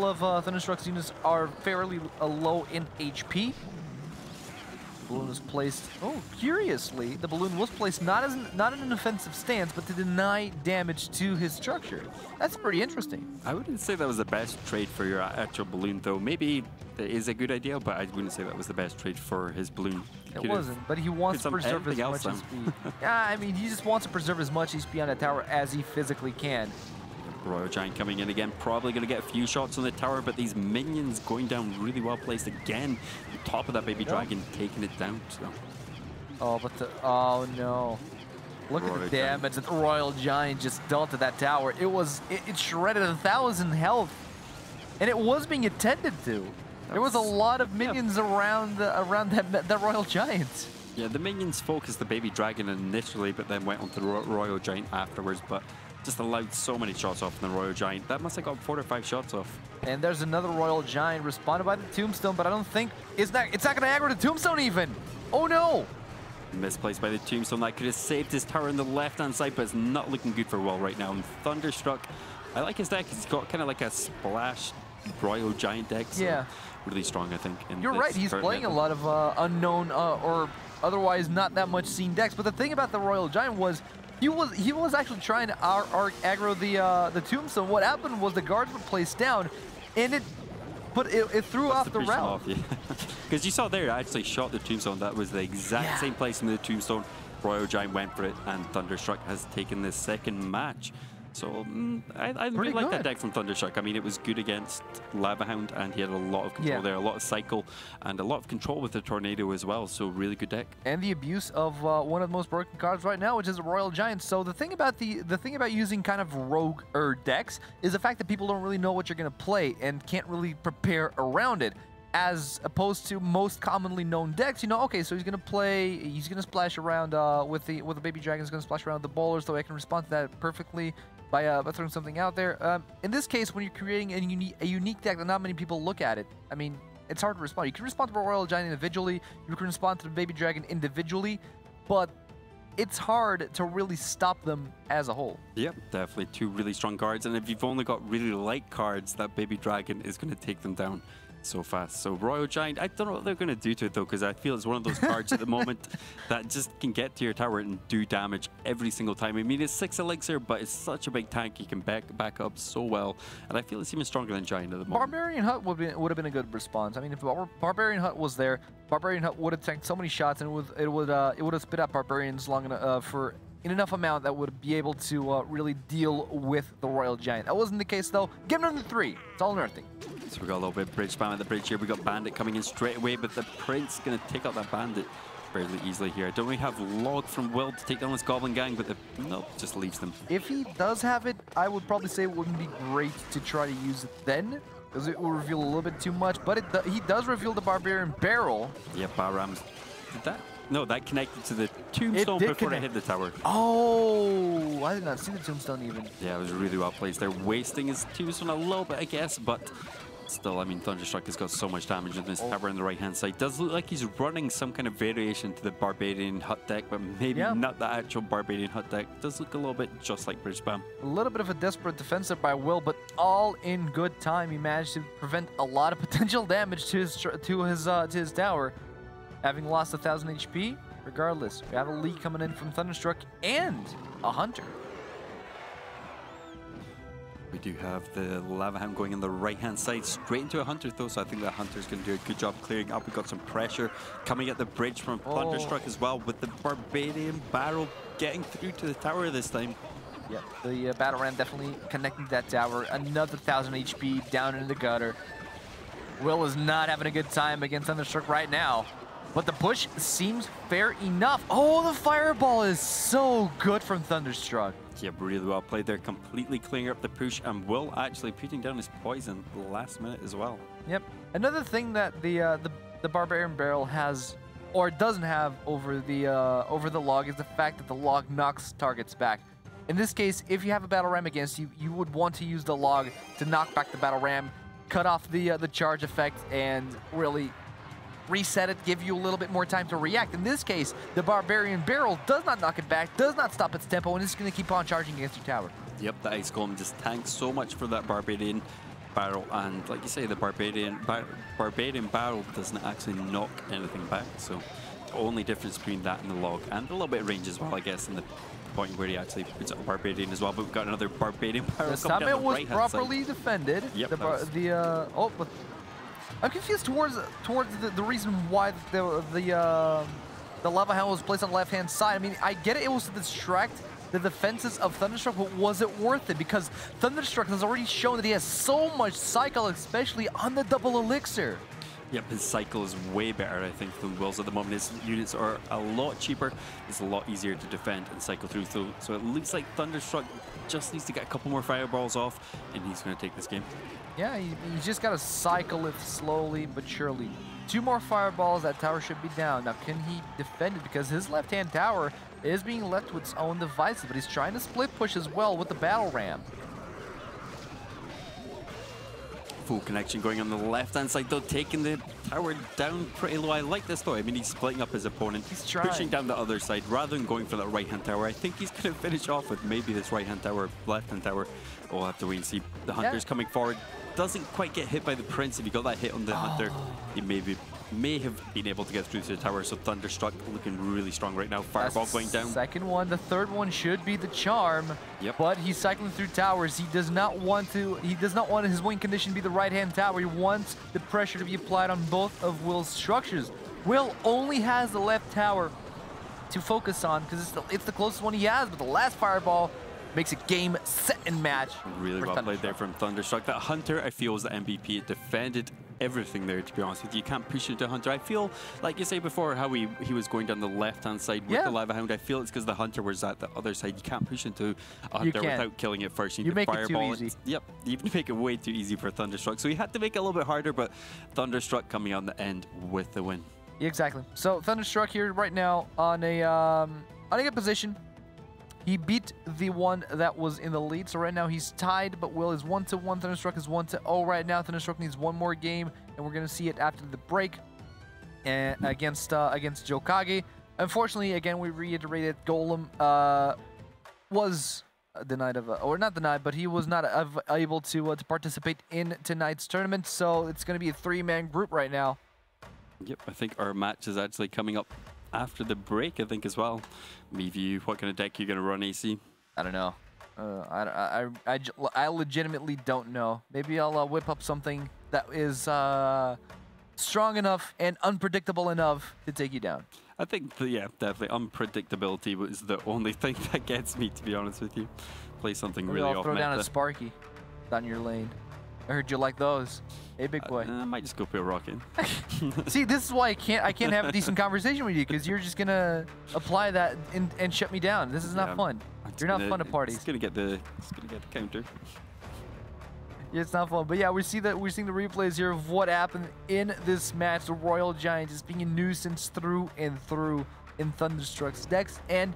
of Thunderstruck's units are fairly low in HP. The balloon was placed. Oh, curiously, the balloon was placed not in an offensive stance, but to deny damage to his structure. That's pretty interesting. I wouldn't say that was the best trade for your actual balloon, though. Maybe it is a good idea, but I wouldn't say that was the best trade for his balloon. It wasn't, but he wants to preserve as much HP. Yeah, I mean, he just wants to preserve as much HP on the tower as he physically can. Royal Giant coming in again, probably going to get a few shots on the tower, but these minions going down really well placed again. On top of that Baby Dragon, taking it down. So. Oh, but oh no. Look at the damage that the Royal Giant just dealt to that tower. It shredded 1,000 health, and it was being attended to. There was a lot of minions around that Royal Giant. Yeah, the minions focused the Baby Dragon initially, but then went on to the Royal Giant afterwards, but just allowed so many shots off from the Royal Giant. That must have got 4 or 5 shots off. And there's another Royal Giant responded by the Tombstone, but I don't think it's not going to aggro the Tombstone even. Oh no! Misplaced by the Tombstone. That could have saved his tower on the left-hand side, but it's not looking good for Will right now. And Thunderstruck, I like his deck. He's got kind of like a splash Royal Giant deck. So yeah. Really strong, I think. You're right. He's playing a lot of unknown or otherwise not that much seen decks. But the thing about the Royal Giant was he was actually trying to aggro the Tombstone. What happened was the guards were placed down, and it threw off the round. Because you saw there, it actually shot the Tombstone. That was the exact same place in the Tombstone. Royal Giant went for it, and Thunderstruck has taken the second match. So I really like that deck from Thunderstruck. I mean, it was good against Lava Hound, and he had a lot of control there, a lot of cycle, and a lot of control with the Tornado as well. So really good deck. And the abuse of one of the most broken cards right now, which is a Royal Giant. So the thing about using kind of rogue decks is the fact that people don't really know what you're going to play and can't really prepare around it. As opposed to most commonly known decks, you know, okay, so he's gonna splash around with the Baby Dragon, he's gonna splash around the bowlers, so I can respond to that perfectly by throwing something out there. In this case, when you're creating a unique deck that not many people look at it, I mean, it's hard to respond. You can respond to the Royal Giant individually, you can respond to the Baby Dragon individually, but it's hard to really stop them as a whole. Yep, definitely 2 really strong cards, and if you've only got really light cards, that Baby Dragon is gonna take them down so fast. So Royal Giant, I don't know what they're going to do to it though, because I feel it's one of those cards at the moment that just can get to your tower and do damage every single time. I mean, it's 6 elixir, but it's such a big tank. You can back up so well, and I feel it's even stronger than Giant at the moment. Barbarian Hut would have been a good response. I mean, if Barbarian Hut was there, Barbarian Hut would have tanked so many shots, and it would have spit out Barbarians long enough in enough amount that would be able to really deal with the Royal Giant. That wasn't the case though. Give him the 3. It's all or nothing. So we got a little bit of bridge spam at the bridge here. We got Bandit coming in straight away, but the Prince going to take out that Bandit fairly easily here. I don't really have Log from Will to take down this Goblin Gang, but nope, just leaves them. If he does have it, I would probably say it wouldn't be great to try to use it then, because it will reveal a little bit too much, but he does reveal the Barbarian Barrel. Yeah, Barams. Did that? No, that connected to the Tombstone before it hit the tower. Oh, I did not see the Tombstone even. Yeah, it was really well placed. They're wasting his Tombstone a little bit, I guess, but still, I mean, Thunderstruck has got so much damage in this tower on the right-hand side. Does look like he's running some kind of variation to the Barbarian hut deck, but maybe not the actual Barbarian hut deck. Does look a little bit just like Bridge Spam. A little bit of a desperate defensive by Will, but all in good time. He managed to prevent a lot of potential damage to his tower, having lost 1,000 HP. Regardless, we have a lead coming in from Thunderstruck and a Hunter. We do have the Lava Hound going on the right-hand side, straight into a Hunter though, so I think that Hunter's going to do a good job clearing up. We've got some pressure coming at the bridge from Thunderstruck as well, with the Barbarian Barrel getting through to the tower this time. Yep, the Battle Ram definitely connecting to that tower. Another 1,000 HP down in the gutter. Will is not having a good time against Thunderstruck right now, but the push seems fair enough. Oh, the Fireball is so good from Thunderstruck. Yep, really well played there, completely clearing up the push, and Will actually putting down his poison the last minute as well. Yep. Another thing that the Barbarian Barrel has, or doesn't have over the log, is the fact that the log knocks targets back. In this case, if you have a Battle Ram against you, you would want to use the log to knock back the Battle Ram, cut off the charge effect, and really reset it, give you a little bit more time to react. In this case, the Barbarian Barrel does not knock it back, does not stop its tempo, and it's going to keep on charging against your tower. Yep, the Ice Golem just tanks so much for that Barbarian Barrel, and like you say, the Barbarian Barrel doesn't actually knock anything back, so the only difference between that and the log, and a little bit of range as well, I guess, in the point where he actually puts up a Barbarian as well, but we've got another Barbarian Barrel this coming time down it the was right-hand properly side. defended. Yep, but I'm confused towards the reason why the Lava Hound was placed on the left-hand side. I mean, I get it, it was to distract the defenses of Thunderstruck, but was it worth it? Because Thunderstruck has already shown that he has so much cycle, especially on the double elixir. Yep, his cycle is way better, I think, than Will's at the moment. His units are a lot cheaper. It's a lot easier to defend and cycle through. So it looks like Thunderstruck just needs to get a couple more fireballs off, and he's going to take this game. Yeah, you just got to cycle it slowly but surely. 2 more fireballs, that tower should be down. Now, can he defend it? Because his left-hand tower is being left to its own devices, but he's trying to split push as well with the Battle Ram. Full connection going on the left-hand side, though, taking the tower down pretty low. I like this, though. I mean, he's splitting up his opponent. He's trying. Pushing down the other side rather than going for that right-hand tower. I think he's going to finish off with maybe this right-hand tower, left-hand tower. We'll have to wait and see. The Hunter's coming forward. Doesn't quite get hit by the Prince. If he got that hit on the Hunter, he may have been able to get through to the tower. So Thunderstruck looking really strong right now. Fireball going down. Second one. The third one should be the charm. Yep. But he's cycling through towers. He does not want his win condition to be the right-hand tower. He wants the pressure to be applied on both of Will's structures. Will only has the left tower to focus on because it's the closest one he has, but the last fireball makes it game, set, and match. Really well played there from Thunderstruck. That Hunter, I feel, is the MVP. It defended everything there, to be honest with you. You can't push into Hunter. I feel, like you say before, how he was going down the left-hand side with the Lava Hound. I feel it's because the Hunter was at the other side. You can't push into a Hunter without killing it first. You make fireball it too easy. Yep, you make it way too easy for Thunderstruck. So he had to make it a little bit harder, but Thunderstruck coming on the end with the win. Exactly. So Thunderstruck here right now on a good position. He beat the one that was in the lead, so right now he's tied, but Will is 1-1. Thunderstruck is 1-0 right now. Thunderstruck needs one more game, and we're going to see it after the break against Jock-itch. Unfortunately, again, we reiterated, Golem was denied or not denied, but he was not able to participate in tonight's tournament, so it's going to be a 3-man group right now. Yep, I think our match is actually coming up after the break, I think, as well. Review, what kind of deck you're going to run, AC? I don't know. I legitimately don't know. Maybe I'll whip up something that is strong enough and unpredictable enough to take you down. I think, yeah, definitely. Unpredictability was the only thing that gets me, to be honest with you. Play something really off meta. Throw down a Sparky down your lane. I heard you like those. Hey, big boy. I might just go put a rock in. See, this is why I can't have a decent conversation with you, because you're just gonna apply that and shut me down. This is not fun. You're not fun at parties. It's gonna get the counter. Yeah, it's not fun. But yeah, we're seeing the replays here of what happened in this match. The Royal Giant just being a nuisance through and through in Thunderstruck's decks, and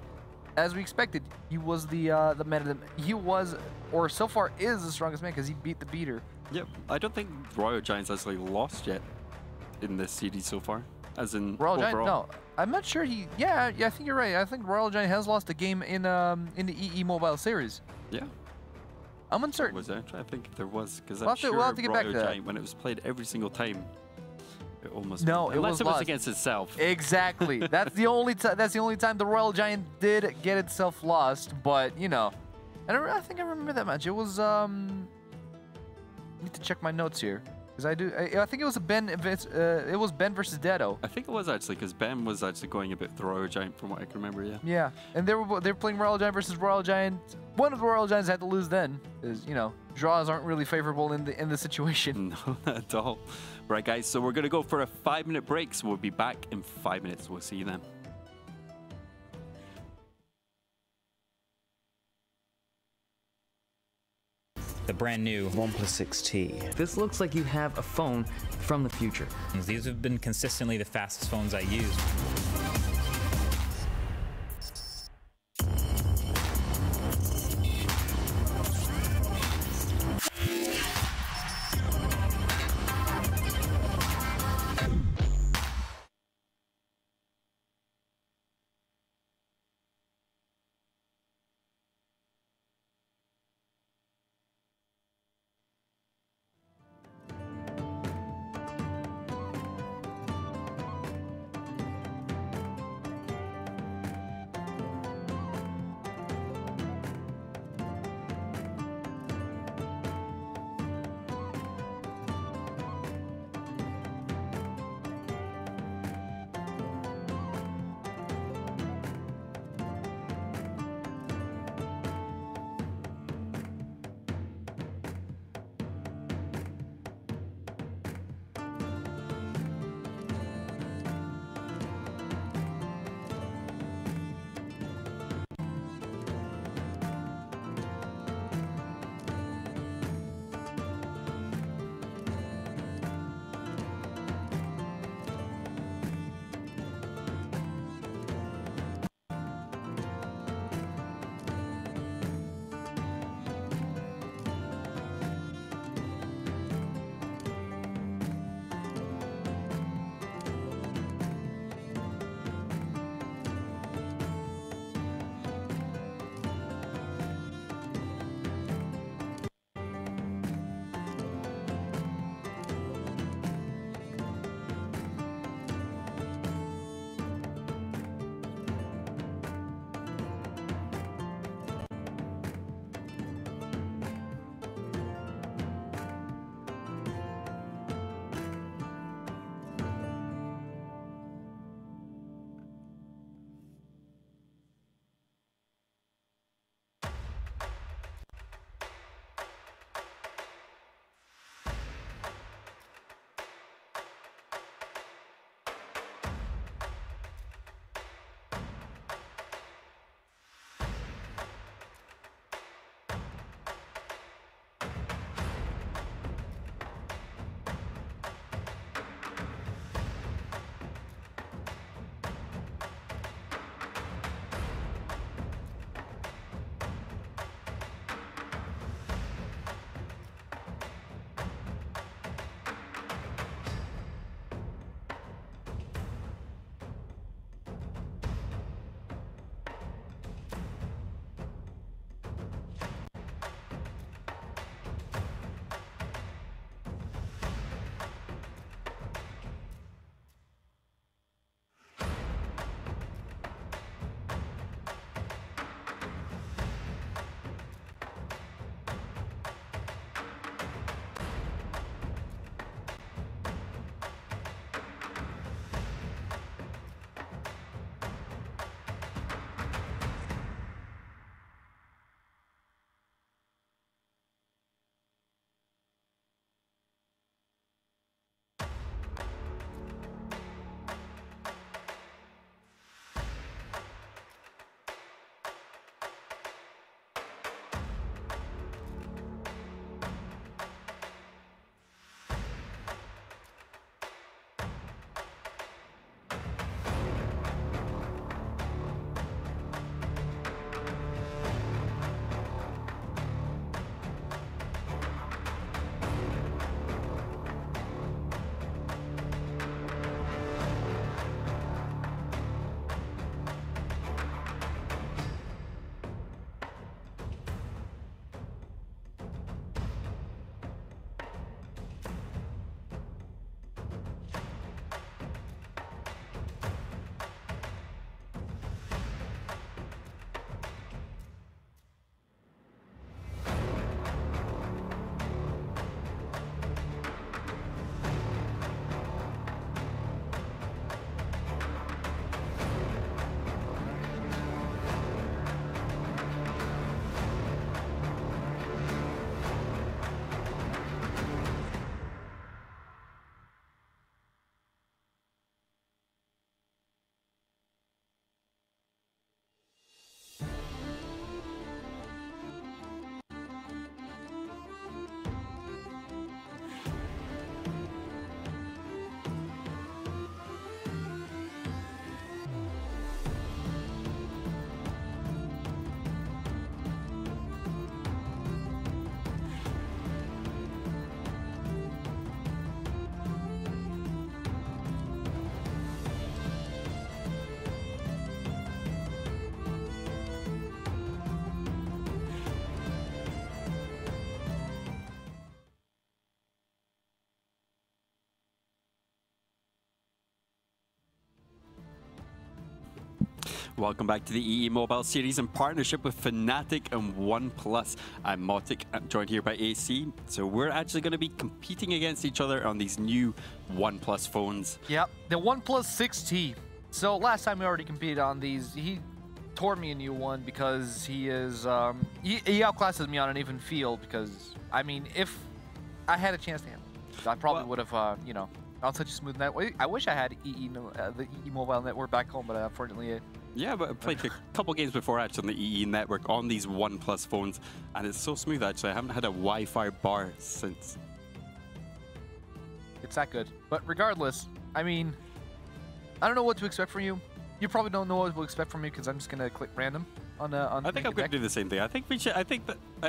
as we expected, he was the man of them. He was, or so far is, the strongest man because he beat the beater Yep, I don't think Royal Giant's actually lost yet in this series so far, as in Royal overall. Giant? No, I'm not sure he... Yeah, I think you're right. I think Royal Giant has lost a game in the EE Mobile series. Yeah. I'm uncertain. Was I trying to think if there was? Because We'll I'm sure we'll have to get back Royal to that. Giant, when it was played every single time, it almost... No, it unless was it was lost. against itself. Exactly. That's the only time the Royal Giant did get itself lost. But you know, I think I remember that match. It was I need to check my notes here because I think it was it was Ben versus Dedo. I think it was actually, because Ben was actually going a bit with Royal Giant from what I can remember. Yeah. Yeah, and they were playing Royal Giant versus Royal Giant. One of the Royal Giants had to lose then, because you know draws aren't really favorable in the situation. No, not at all. Right, guys. So we're gonna go for a 5-minute break. So we'll be back in 5 minutes. We'll see you then. The brand new OnePlus 6T. This looks like you have a phone from the future. These have been consistently the fastest phones I use. Welcome back to the EE Mobile series in partnership with Fnatic and OnePlus. I'm Motic, I'm joined here by AC. So we're actually going to be competing against each other on these new OnePlus phones. Yep, the OnePlus 6T. So last time we already competed on these, he tore me a new one because he is he outclasses me on an even field. Because I mean, if I had a chance to handle it, I probably would have you know, on such a smooth network. I wish I had the EE Mobile network back home, but unfortunately. Yeah, but I played a couple games before actually on the EE network on these OnePlus phones, and it's so smooth actually. I haven't had a Wi-Fi bar since. It's that good. But regardless, I mean, I don't know what to expect from you. You probably don't know what to expect from me because I'm just gonna click random on I think I'm gonna do the same thing. I think we should. I think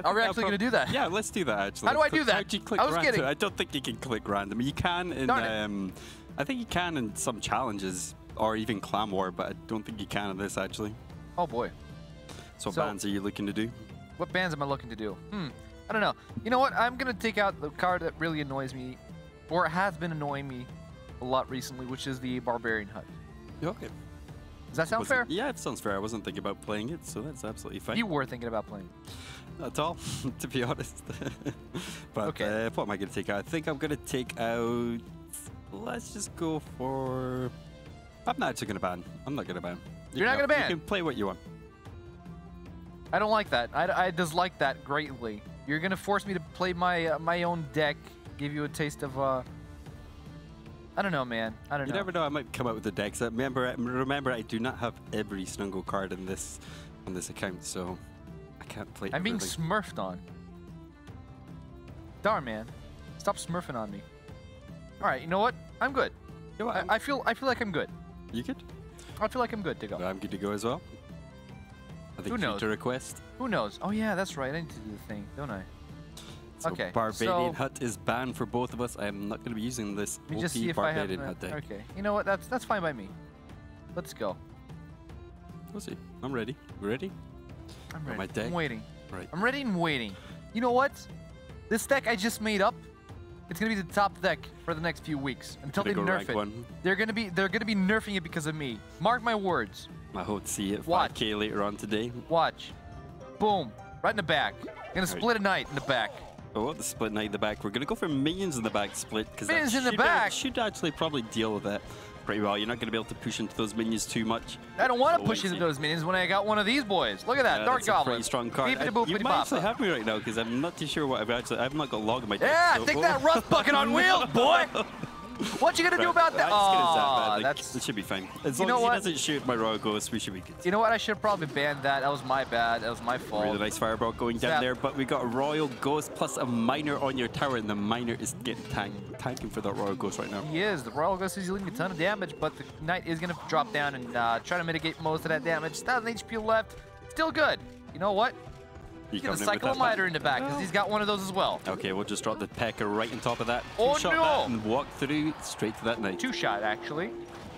are we actually gonna do that? Yeah, let's do that actually. How do I do that? How'd you click I was random? kidding. I don't think you can click random. You can in I think you can in some challenges or even Clan War, but I don't think you can in this actually. Oh boy. So bans are you looking to do? What bans am I looking to do? I don't know. You know what? I'm gonna take out the card that really annoys me, or has been annoying me a lot recently, which is the Barbarian Hut. Okay. Does that sound fair? Yeah, it sounds fair. I wasn't thinking about playing it, so that's absolutely fine. You were thinking about playing it. Not at all, to be honest. But okay. What am I going to take out? I think I'm going to take out... Let's just go for... I'm not actually going to ban. I'm not going to ban. You're not going to ban? You can play what you want. I don't like that. I dislike that greatly. You're going to force me to play my my own deck, give you a taste of... I don't know, man. I don't know. You never know. I might come out with the decks. Remember, I do not have every single card in this on this account, so I can't play. I'm being smurfed on. Darn, man! Stop smurfing on me. All right, you know what? I'm good. You know what? I feel like I'm good. You good? I feel like I'm good to go. I'm good to go as well. I think who knows? To request. Who knows? Oh yeah, that's right. I need to do the thing, don't I? So okay. Barbarian Hut is banned for both of us. I am not going to be using this OP just see if Barbarian I have Hut deck. Okay. You know what? That's fine by me. Let's go. We'll see. I'm ready. You ready? I'm ready. My deck? I'm waiting. Right. I'm ready and waiting. You know what? This deck I just made up, it's gonna be the top deck for the next few weeks until they nerf it. They're gonna be nerfing it because of me. Mark my words. I hope to see it Watch. 5K later on today. Watch. Boom. Right in the back. Gonna split a knight in the back. Oh, the split knight in the back. We're gonna go for minions in the back split because minions in the back should actually probably deal with that pretty well. You're not gonna be able to push into those minions too much. I don't want to push into those minions when I got one of these boys. Look at that, Dark Goblin. Pretty strong card. You might actually have me right now because I'm not too sure what I've not got log in my deck. Yeah, take that rust bucket on wheels, boy. What you gonna do about that? Oh, that should be fine. As long as he doesn't shoot my Royal Ghost, we should be good. You know what? I should have probably banned that. That was my bad. That was my fault. Really nice fireball going down there, but we got a Royal Ghost plus a miner on your tower, and the miner is getting tanking for that Royal Ghost right now. He is. The Royal Ghost is dealing a ton of damage, but the Knight is gonna drop down and try to mitigate most of that damage. 1,000 HP left. Still good. You know what? He's gonna cycle a miter in the back because he's got one of those as well. Okay, we'll just drop the P.E.K.K.A right on top of that. Oh Two-shot that and walk through straight to that Knight. Two-shot, actually.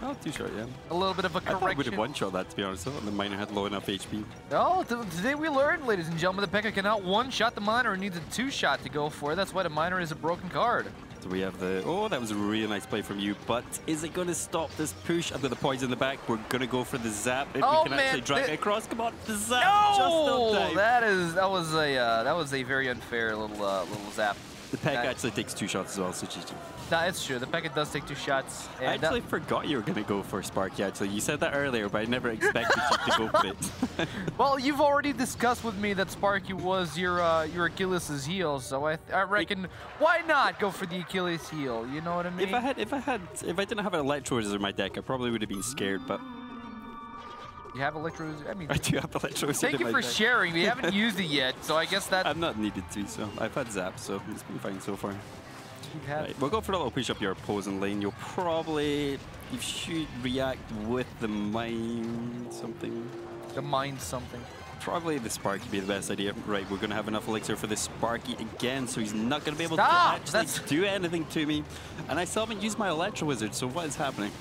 Oh, two-shot, yeah. A little bit of a correction. I thought we would have one-shot that, to be honest. The miner had low enough HP. Oh, today we learned, ladies and gentlemen, the P.E.K.K.A cannot one-shot the miner and needs a two-shot to go for it. That's why the miner is a broken card. So we have the... Oh, that was a really nice play from you. But is it going to stop this push? I've got the poison in the back. We're going to go for the zap. If we can actually drag it across. Come on, the zap. No! That was a very unfair little zap. The P.E.K.K.A actually takes two shots as well, so GG. No, it's true. The P.E.K.K.A does take two shots. I actually forgot you were going to go for Sparky, actually. You said that earlier, but I never expected you to go for it. Well, you've already discussed with me that Sparky was your Achilles' heel, so I reckon why not go for the Achilles' heel? You know what I mean? If I didn't have an Electro Wizard in my deck, I probably would have been scared, but... You have Electro Wizard? I mean, I do have Electro Wizard. Thank you for sharing. We haven't used it yet, so I guess that... I'm not needed to, so I've had Zap, so it's been fine so far. Right, we'll go for a little push up your opposing lane. You should react with the mine something. The mine something. Probably the Sparky would be the best idea. Right, we're going to have enough elixir for this Sparky again, so he's not going to be able to actually do anything to me. And I still haven't used my Electro Wizard, so what is happening?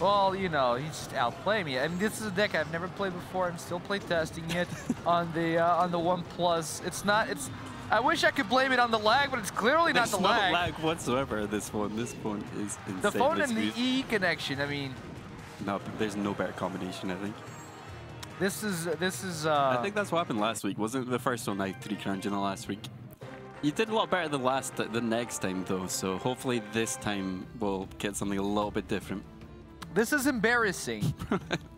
Well, you know, he just outplayed me. I mean, this is a deck I've never played before. I'm still play testing it on the OnePlus. I wish I could blame it on the lag, but it's clearly not the lag. There's no lag whatsoever. This phone is insane. The phone and the EE connection. I mean, no, there's no better combination, I think. This is. I think that's what happened last week. Wasn't it the first one I 3-crowned in the last week? You did a lot better the next time though, so hopefully this time we'll get something a little bit different. This is embarrassing,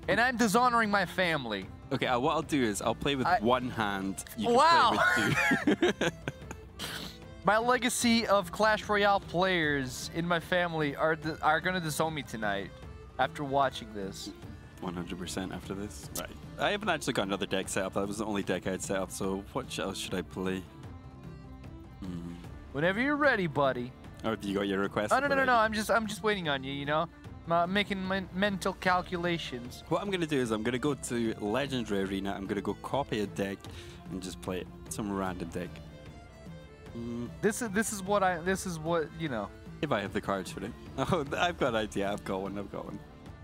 and I'm dishonoring my family. Okay, what I'll do is I'll play with one hand. You can play with two. My legacy of Clash Royale players in my family are going to disown me tonight after watching this. 100% after this. Right. I haven't actually got another deck set up. That was the only deck I had set up, so what else should I play? Whenever you're ready, buddy. Or you got your request? Oh, no. I'm just waiting on you, you know? Making my mental calculations. What I'm going to do is I'm going to go to Legendary Arena. I'm going to go copy a deck and just play it. Some random deck. This is what you know. If I have the cards for it. Oh, I've got an idea. I've got one.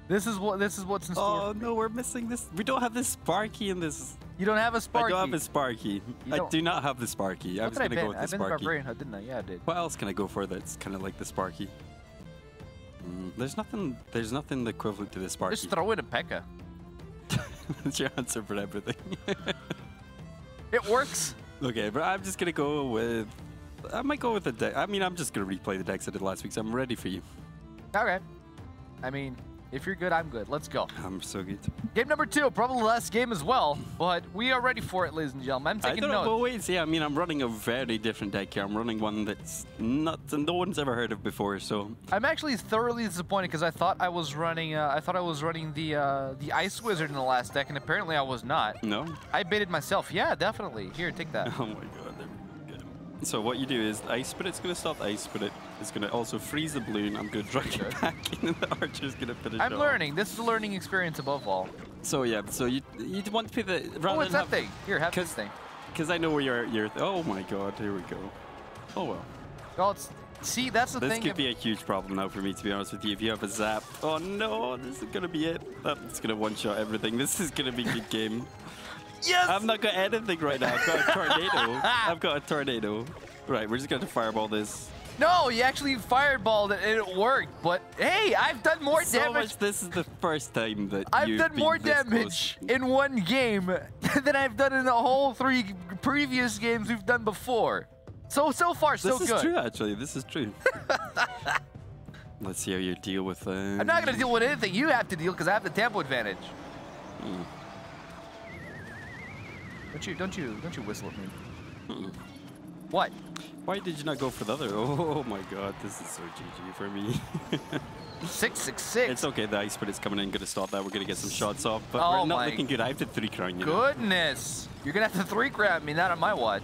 This is what's in store. Oh no, we're missing this. We don't have this Sparky in this. You don't have a Sparky. I don't have a Sparky. I do not have the Sparky. I was gonna go with the Sparky. I bent Barbarian Hood, didn't I? Yeah, I did. What else can I go for that's kind of like the Sparky? There's nothing equivalent to the Sparky. Just throw in a P.E.K.K.A. That's your answer for everything. It works. Okay, but I'm just gonna go with. I might go with the deck. I mean, I'm just gonna replay the decks I did last week, so I'm ready for you. Okay. I mean, if you're good, I'm good. Let's go. I'm so good. Game number 2, probably the last game as well, but we are ready for it, ladies and gentlemen. I'm taking notes. Well, wait, see, I mean, I'm running a very different deck here. I'm running one that's no one's ever heard of before, so. I'm actually thoroughly disappointed because I thought I was running the Ice Wizard in the last deck, and apparently I was not. No. I baited myself. Yeah, definitely. Here, take that. Oh my god. So what you do is Ice Spirit's going to stop Ice Spirit. It's going to also freeze the balloon. I'm going to drag it back in, and the Archer's going to finish I'm learning. This is a learning experience above all. So yeah, so you want to play the... Oh, it's that thing. Here, have this thing. Because I know where you're... Oh my god, here we go. Oh well. Well, see, that's the thing. This could be a huge problem now for me, to be honest with you. If you have a Zap... Oh no, this is going to be it. That's going to one-shot everything. This is going to be a good game. Yes! I've not got anything right now. I've got a tornado. I've got a tornado. Right, we're just going to fireball this. No, you actually fireballed it and it worked. But hey, I've done more damage. This is the first time that I've done more damage in one game than I've done in the whole 3 previous games we've done before. So far, so good. This is true, actually. This is true. Let's see how you deal with... I'm not going to deal with anything. You have to deal because I have the tempo advantage. Don't you whistle at me. What? Why did you not go for the other? Oh my god, this is so GG for me. 666. It's okay, the Ice Spirit's coming in, gonna stop that. We're gonna get some shots off, but we're not looking good. I have to 3-crown you. Goodness. You're gonna have to 3-crown me, not on my watch.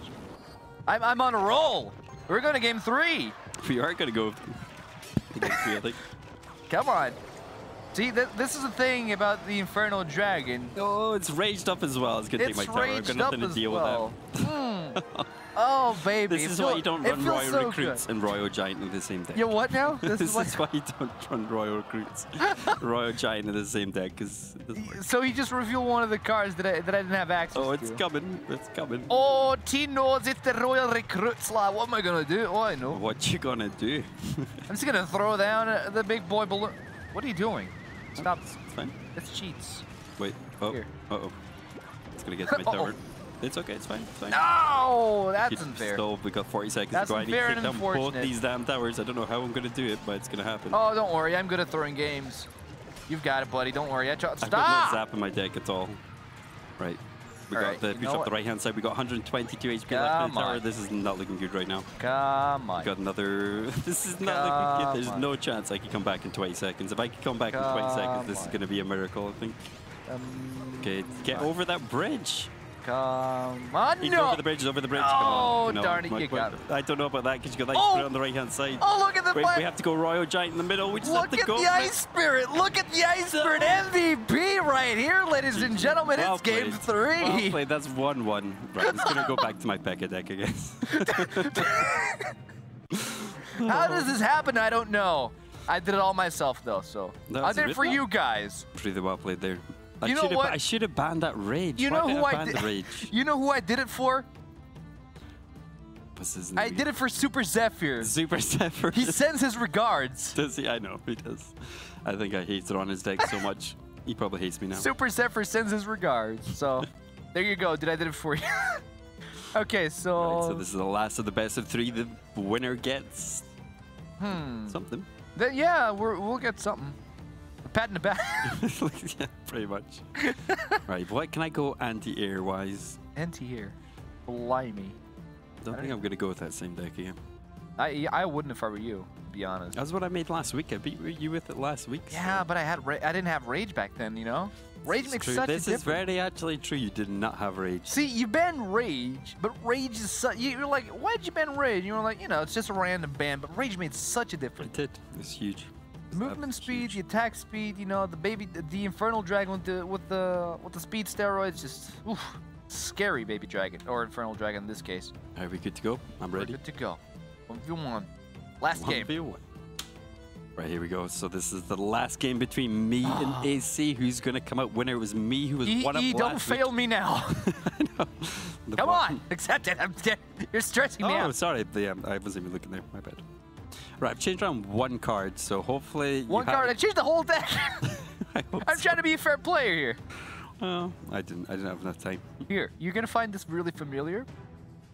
I'm on a roll. We're going to game 3. We are gonna go game 3, I think. Come on. See, this is the thing about the Infernal Dragon. Oh, it's raged up as well. It's gonna take my tower. I've got nothing to deal with that. Oh, baby. This is why you don't run Royal Recruits and Royal Giant in the same deck. You what now? This is why you don't run Royal Recruits, Royal Giant in the same deck. Cause so he just revealed one of the cards that I didn't have access to. Oh, it's coming. It's coming. Oh, T knows it's the Royal Recruits. What am I going to do? Oh, I know. What you going to do? I'm just going to throw down the big boy balloon. What are you doing? Stop. It's fine. It's cheats. Wait. Oh. Here. Uh-oh. It's going to get to my tower. It's okay, it's fine, it's fine. No, that's unfair. Still, we got 40 seconds that's to go. I need to take down both unfortunate. these damn towers. I don't know how I'm going to do it, but it's going to happen. Oh, don't worry. I'm good at throwing games. You've got it, buddy. Don't worry. Stop! I've got no zap in my deck at all. Right. We got the push up the right-hand side. We got 122 HP left in the tower. This is not looking good right now. Come on. We got another... This is not looking good. There's no chance I can come back in 20 seconds. If I can come back in 20 seconds, this is going to be a miracle, I think. Okay, get over that bridge. Come on, He's over the bridge, he's over the bridge. Oh, come on. darn it, you got it. I don't know about that because you got the Ice Spirit on the right-hand side. Oh, look at the Wait, we have to go Royal Giant in the middle. We just have to go. Look at the Ice Spirit. Look at the Ice Spirit MVP right here, ladies and gentlemen. Well it's game 3. Well played. That's 1-1. Right, I'm just going to go back to my P.E.K.K.A deck, I guess. How does this happen? I don't know. I did it all myself, though, so I did it for you guys. Pretty well played there. You know what? I should have banned that rage. You know who I did? You know who I did it for? What's his name? I did it for Super Zephyr. Super Zephyr. He sends his regards. Does he? I know he does. I think I hate it on his deck so much. He probably hates me now. Super Zephyr sends his regards. So there you go, dude. I did it for you. Okay, so... Right, so this is the last of the best of 3. The winner gets... something. Then, yeah, we'll get something. A pat in the back. Yeah, pretty much. Right, what can I go anti-air wise? Anti-air. Blimey. I don't think I'm going to go with that same deck again. I wouldn't if I were you, to be honest. That's what I made last week. I beat you with it last week. Yeah, so. But I didn't have Rage back then, you know? Rage makes such a difference. This is very actually true. You did not have Rage. See, you ban Rage, but Rage is such... You're like, why'd you ban Rage? You were like, you know, it's just a random ban, but Rage made such a difference. It did. It's huge. The movement speed, the attack speed, you know, the Infernal Dragon with the speed steroids, just oof, scary baby dragon, or Infernal Dragon in this case. Are we good to go? I'm ready. We're good to go. 1v1. Last game. 1v1. Right, here we go. So this is the last game between me and AC. Who's going to come out winner? It was me who was one up last don't fail me now. I know. Come on, accept it. You're stressing me out. Oh, sorry. Yeah, I wasn't even looking there. My bad. Right, I've changed around one card, so hopefully... One card? I changed the whole deck! I'm trying to be a fair player here. Well, I didn't have enough time. Here, you're going to find this really familiar.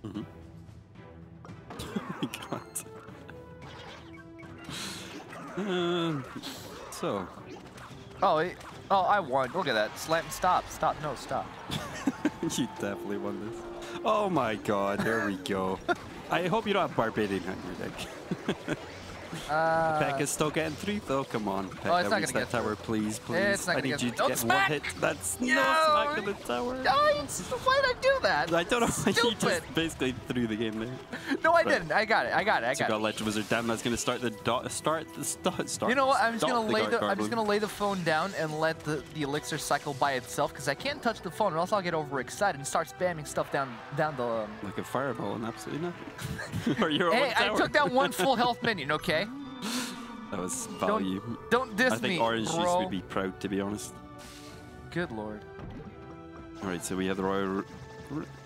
Mm-hmm. Oh my god. So... Oh, I won. Look at that. Slam, stop. No, stop. You definitely won this. Oh my god, there we go. I hope you don't have Barbarian on your deck. Pekka's still getting 3 though. Come on, Pekka, it's not reach gonna that get tower, please. It's not I need you to get smack! 1 hit. That's no smack on the tower. Why did I do that? I don't know. You Stupid. just basically threw the game there. No, I didn't. I got it. So got Electro Wizard down. That's gonna start the start. You know what? I'm just gonna lay the phone down and let the elixir cycle by itself because I can't touch the phone, or else I'll get overexcited and start spamming stuff down the. Like a fireball and absolutely nothing. Or your hey, I took down 1 full health minion. Okay. That was value. Don't diss me, I think Orange bro. Juice would be proud, to be honest. Good lord. Alright, so we have the Royal...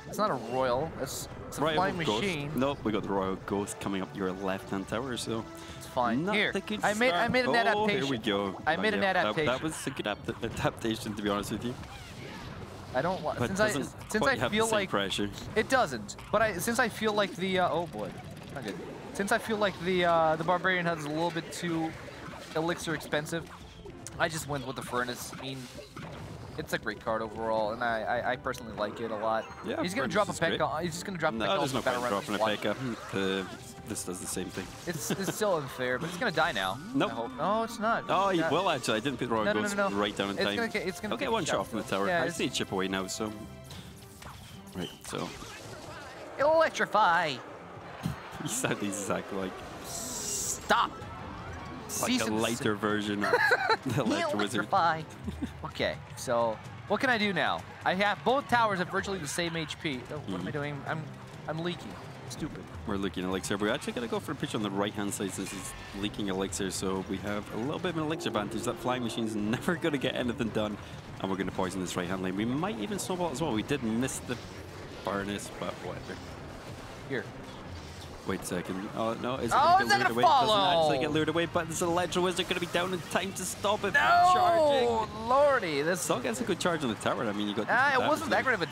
It's not a Royal. It's a flying machine. Nope, we got the Royal Ghost coming up your left-hand tower, so... It's fine. Not Here, I made an adaptation. Here we go. I made an adaptation. That was a good adaptation, to be honest with you. I don't want... But since I feel like... pressure. It doesn't. But since I feel like the... oh boy. Not good. Since I feel like the Barbarian Hut is a little bit too elixir expensive, I just went with the Furnace. I mean, it's a great card overall, and I personally like it a lot. Yeah, he's gonna drop a Pekka. He's just gonna drop a Pekka. No, there's no point dropping a Pekka. This does the same thing. It's still unfair, but it's gonna die now. Nope. I hope. No, it's not. Oh, he will actually. I didn't put Royal Ghost right down in time. It's gonna okay, 1 shot off from the tower. Yeah, I just need to chip away now, so... Right, so... Electrify! You sound exactly like... Stop! Like a lighter version of the Electro Wizard. Okay, so what can I do now? I have both towers at virtually the same HP. Oh, what am I doing? I'm leaking. Stupid. We're leaking elixir. We're actually gonna go for a pitch on the right-hand side since he's leaking elixir, so we have a little bit of an elixir advantage. That flying machine's never gonna get anything done, and we're gonna poison this right-hand lane. We might even snowball as well. We did miss the furnace, but whatever. Here. Wait a second. Oh, no. Is it gonna get lured away? follow? It doesn't actually get lured away, but this Electro Wizard going to be down in time to stop it no! from charging. Lordy. This still gets a good charge on the tower. I mean, you got... it wasn't that great of a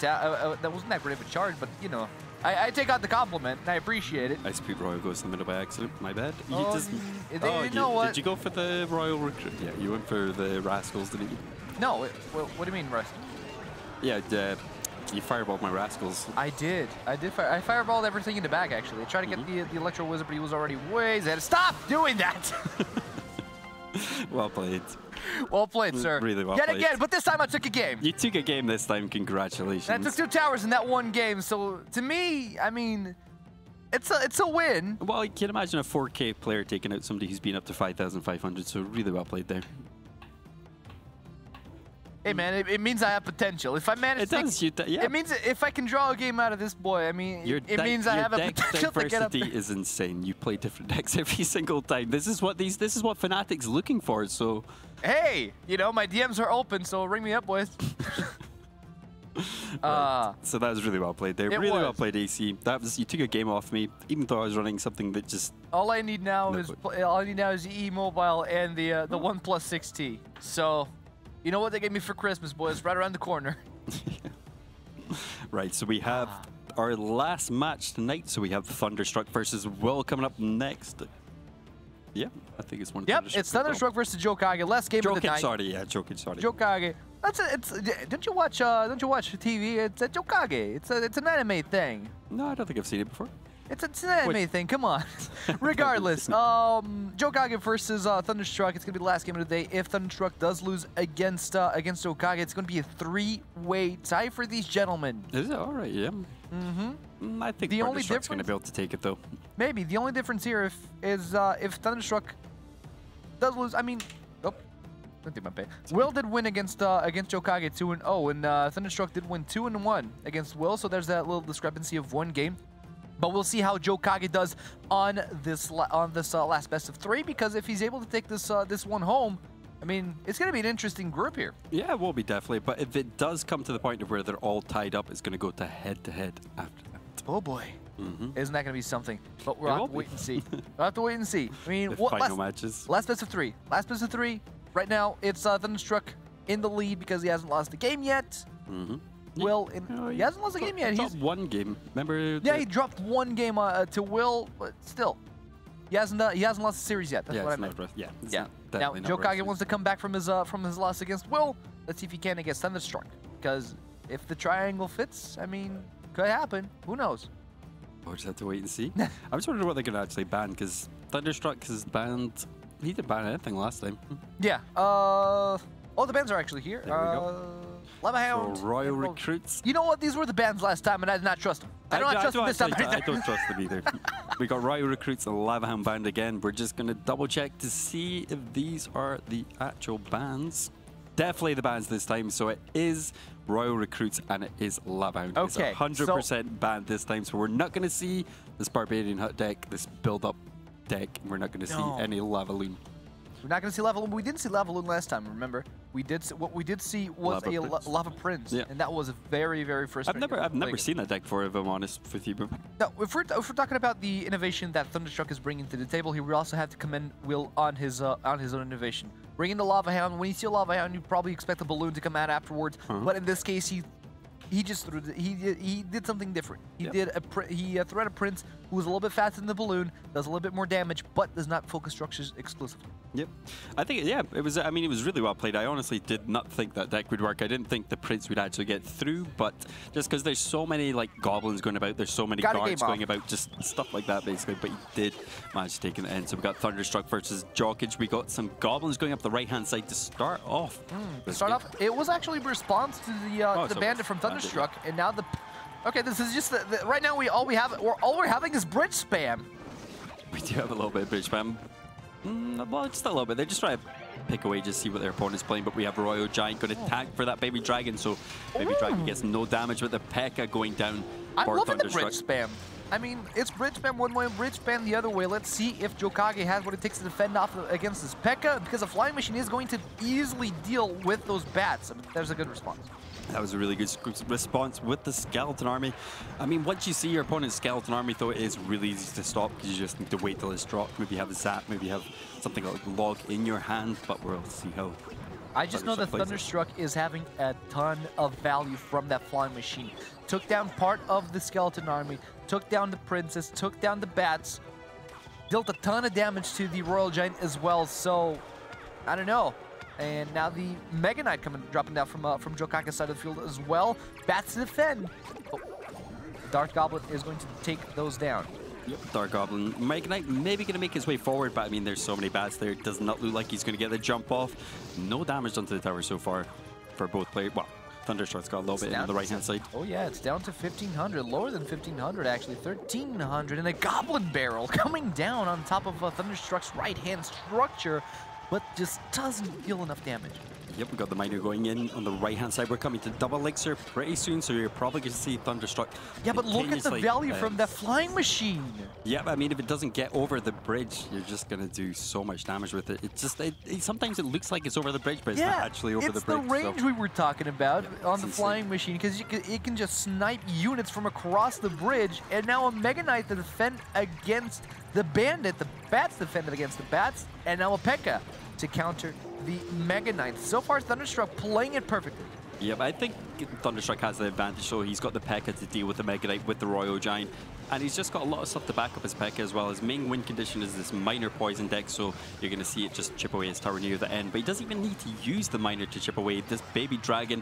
that wasn't that great of a charge, but, you know, I take out the compliment, and I appreciate it. I spoke Royal Ghost in the middle by accident. My bad. You you know what? Did you go for the Royal Recruit? Yeah, you went for the Rascals, didn't you? No. What do you mean, Rascals? Yeah, you fireballed my Rascals. I did. I fireballed everything in the back, actually. I tried to get the Electro Wizard, but he was already way ahead. Stop doing that! Well played. Well played, sir. Really well Yet played. again, but this time I took a game. You took a game this time. Congratulations. And I took 2 towers in that one game, so to me, I mean, it's a win. Well, you can imagine a 4K player taking out somebody who's been up to 5,500, so really well played there. Hey man, it means I have potential. If I manage yeah. it means if I can draw a game out of this boy, I mean, it means I have a potential to get up there. Diversity is insane. You play different decks every single time. This is what Fnatic's looking for. So, hey, you know my DMs are open, so ring me up, boys. Right. So that was really well played there. Really well played, AC. You took a game off me, even though I was running something that just. All I need now is E Mobile and the OnePlus 6T. So. You know what they gave me for Christmas, boys? Right around the corner. Right, so we have our last match tonight. So we have Thunderstruck versus Will coming up next. Yeah, I think it's one. Yep, it's Thunderstruck versus Jock-itch. Last game of the night. Jock-itch, sorry. Jock-itch. Don't you watch TV? It's a Jock-itch. It's an anime thing. No, I don't think I've seen it before. It's an anime thing. Come on. Regardless, Jock-itch versus Thunderstruck. It's gonna be the last game of the day. If Thunderstruck does lose against Jock-itch, it's gonna be a 3-way tie for these gentlemen. Is it? All right. Yeah. I think the only difference gonna be able to take it though. Maybe the only difference here if Thunderstruck does lose. I mean, don't take my pay. Will did win against Jock-itch 2-0, and Thunderstruck did win 2-1 against Will. So there's that little discrepancy of 1 game. But we'll see how Jock-itch does on this last best of 3, because if he's able to take this one home, I mean, it's going to be an interesting group here. Yeah, it will be definitely. But if it does come to the point of where they're all tied up, it's going to go to head-to-head after that. Oh boy, isn't that going to be something? But we'll have to wait and see. We'll have to wait and see. I mean, final matches. Last best of 3. Last best of 3. Right now, it's Thunderstruck in the lead because he hasn't lost a game yet. Will, he hasn't lost a game yet. He's one game. Remember? Yeah, he dropped 1 game to Will, but still, he hasn't lost a series yet. That's what I meant. Yeah. Now, Jock-itch wants to come back from his loss against Will. Let's see if he can against Thunderstruck. Because if the triangle fits, I mean, could happen. Who knows? We'll just have to wait and see. I'm just wondering what they're going to actually ban, because Thunderstruck has banned. He didn't ban anything last time. Yeah. Oh, the bans are actually here. There we go. Lava Hound. So Royal Recruits. You know what? These were the bans last time, and I did not trust them. I do not trust them this time. I don't trust them either. We got Royal Recruits and Lava Hound banned again. We're just going to double check to see if these are the actual bans. Definitely the bans this time. So it is Royal Recruits and it is Lava Hound. Okay. It's 100% banned this time. So we're not going to see this Barbarian Hut deck, this build-up deck. We're not going to see any Lava Loon. We're not going to see Lava Loon. We didn't see Lava Loon last time, remember? What we did see was Lava Prince, and that was a very, very frustrating. I've never seen that deck before, if I'm honest with you. No, if we're talking about the innovation that Thunderstruck is bringing to the table here, we also have to commend Will on his own innovation. Bringing the Lava Hound. When you see a Lava Hound, you probably expect a balloon to come out afterwards, but in this case, he just threw he did something different. He threw out a Prince who was a little bit faster than the balloon, does a little bit more damage, but does not focus structures exclusively. Yep, I think it was. I mean, it was really well played. I honestly did not think that deck would work. I didn't think the Prince would actually get through, but just because there's so many like goblins going about, there's so many guards going about, just stuff like that basically. But he did manage to take it in. So we got Thunderstruck versus Jock-itch. We got some goblins going up the right-hand side to start off. It was actually a response to the bandit from Thunderstruck, and now the. Okay, this is just right now. All we're having is bridge spam. We do have a little bit of bridge spam. Well, just a little bit. They're just trying to pick away, just see what their opponent's playing. But we have Royal Giant going to tag for that Baby Dragon, so Baby Dragon gets no damage with the P.E.K.K.A. going down for loving the Thunderstruck. bridge spam. I mean, it's bridge spam one way, bridge spam the other way. Let's see if Jock-itch has what it takes to defend off against this P.E.K.K.A. because a Flying Machine is going to easily deal with those bats. I mean, there's a good response. That was a really good response with the Skeleton Army. I mean, once you see your opponent's Skeleton Army, though, it is really easy to stop because you just need to wait till it's dropped. Maybe have a Zap, maybe have something like Log in your hand, but we'll see how. I just know that Thunderstruck is having a ton of value from that Flying Machine. Took down part of the Skeleton Army, took down the Princess, took down the Bats, dealt a ton of damage to the Royal Giant as well, so I don't know. And now the Mega Knight dropping down from Jock-itch's side of the field as well. Bats to defend. Oh, Dark Goblin is going to take those down. Yep, Dark Goblin. Mega Knight maybe going to make his way forward, but I mean, there's so many bats there. It does not look like he's going to get the jump off. No damage onto the tower so far for both players. Well, Thunderstruck's got a little bit on the right-hand side. Oh yeah, it's down to 1,500. Lower than 1,500, actually. 1,300. And a Goblin Barrel coming down on top of Thunderstruck's right-hand structure, but just doesn't deal enough damage. Yep, we got the Miner going in on the right-hand side. We're coming to double elixir pretty soon, so you're probably going to see Thunderstruck. Yeah, but look at the value from that Flying Machine. Yeah, I mean, if it doesn't get over the bridge, you're just going to do so much damage with it. It just, sometimes it looks like it's over the bridge, but it's not actually over the bridge. It's the range we were talking about on the Flying Machine, because it can just snipe units from across the bridge, and now a Mega Knight to defend against the Bandit, the Bats defended against the Bats, and now a P.E.K.K.A. to counter the Mega Knight. So far, Thunderstruck playing it perfectly. Yeah, but I think Thunderstruck has the advantage, so he's got the P.E.K.K.A to deal with the Mega Knight with the Royal Giant, and he's just got a lot of stuff to back up his P.E.K.K.A as well. His main win condition is this minor poison deck, so you're going to see it just chip away his tower near the end, but he doesn't even need to use the minor to chip away. This baby dragon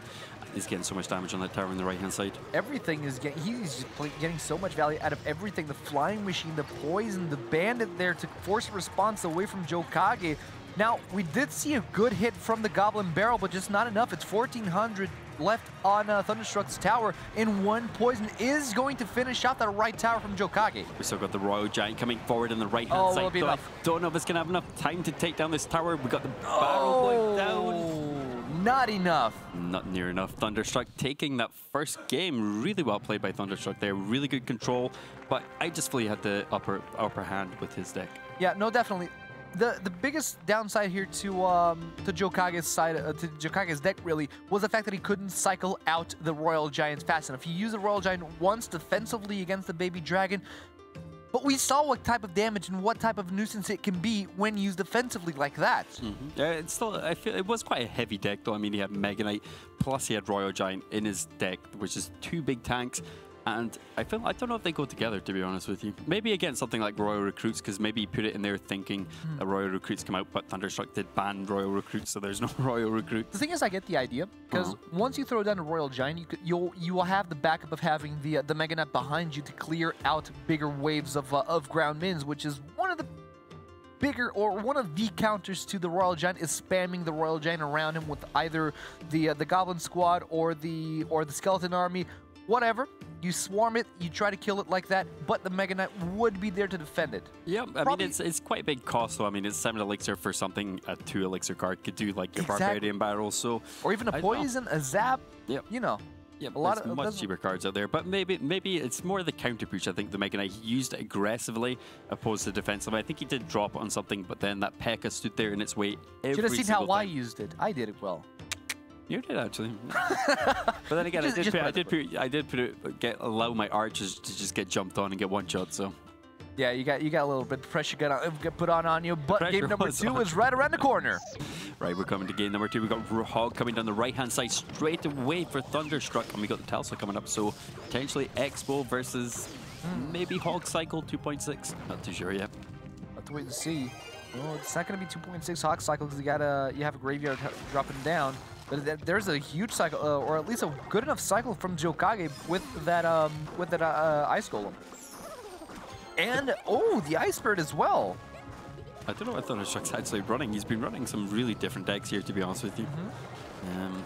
is getting so much damage on that tower on the right-hand side. Everything is he's just getting so much value out of everything. The flying machine, the poison, the bandit there to force a response away from Jock-itch. Now, we did see a good hit from the Goblin Barrel, but just not enough. It's 1,400 left on Thunderstruck's tower, and one poison is going to finish out that right tower from Jock-itch. We still got the Royal Giant coming forward on the right-hand side. I don't know if it's going to have enough time to take down this tower. We got the barrel going down. Not enough. Not near enough. Thunderstruck taking that first game. Really well played by Thunderstruck there. Really good control, but I just feel he had the upper hand with his deck. Yeah, no, definitely. The biggest downside here to Jock-itch's side, to Jock-itch's deck really, was the fact that he couldn't cycle out the Royal Giants fast enough. He used the Royal Giant once defensively against the Baby Dragon, but we saw what type of damage and what type of nuisance it can be when used defensively like that. It's still, I feel it was quite a heavy deck though. I mean, he had Mega Knight, plus he had Royal Giant in his deck, which is two big tanks. And I don't know if they go together, to be honest with you. Maybe against something like Royal Recruits, because maybe you put it in there thinking that Royal Recruits come out, but Thunderstruck did ban Royal Recruits, so there's no Royal Recruits. The thing is, I get the idea, because once you throw down a Royal Giant, you will have the backup of having the Mega Knight behind you to clear out bigger waves of ground mins, which is one of the bigger, or one of the counters to the Royal Giant, is spamming the Royal Giant around him with either the Goblin Squad or the Skeleton Army. Whatever, you swarm it, you try to kill it like that, but the Mega Knight would be there to defend it. Yeah, I mean, it's quite a big cost, though. I mean, it's 7 elixir for something a 2 elixir card could do, like your Barbarian Barrel, so... Or even a poison, a zap, you know. Yeah, a lot of much cheaper cards out there, but maybe it's more the counter push. I think the Mega Knight, he used it aggressively opposed to defensive. I think he did drop on something, but then that P.E.K.K.A stood there in its way every Should have seen how I time. used it. I did it well. You did actually, but then again, I did allow my archers to just get jumped on and get one shot. So yeah, you got a little bit of pressure get put on you, but game number 2 is right around the corner. Right, we're coming to game number 2. We got Hog coming down the right-hand side straight away for Thunderstruck, and we got the Tesla coming up. So potentially Expo versus maybe Hog Cycle 2.6. Not too sure yet. Have to wait and see. Well, it's not going to be 2.6 Hog Cycle because you have a graveyard dropping down. But there's a huge cycle, or at least a good enough cycle from Jock-itch with that Ice Golem. And, the Ice Bird as well. I don't know what Thunderstruck's actually running. He's been running some really different decks here, to be honest with you.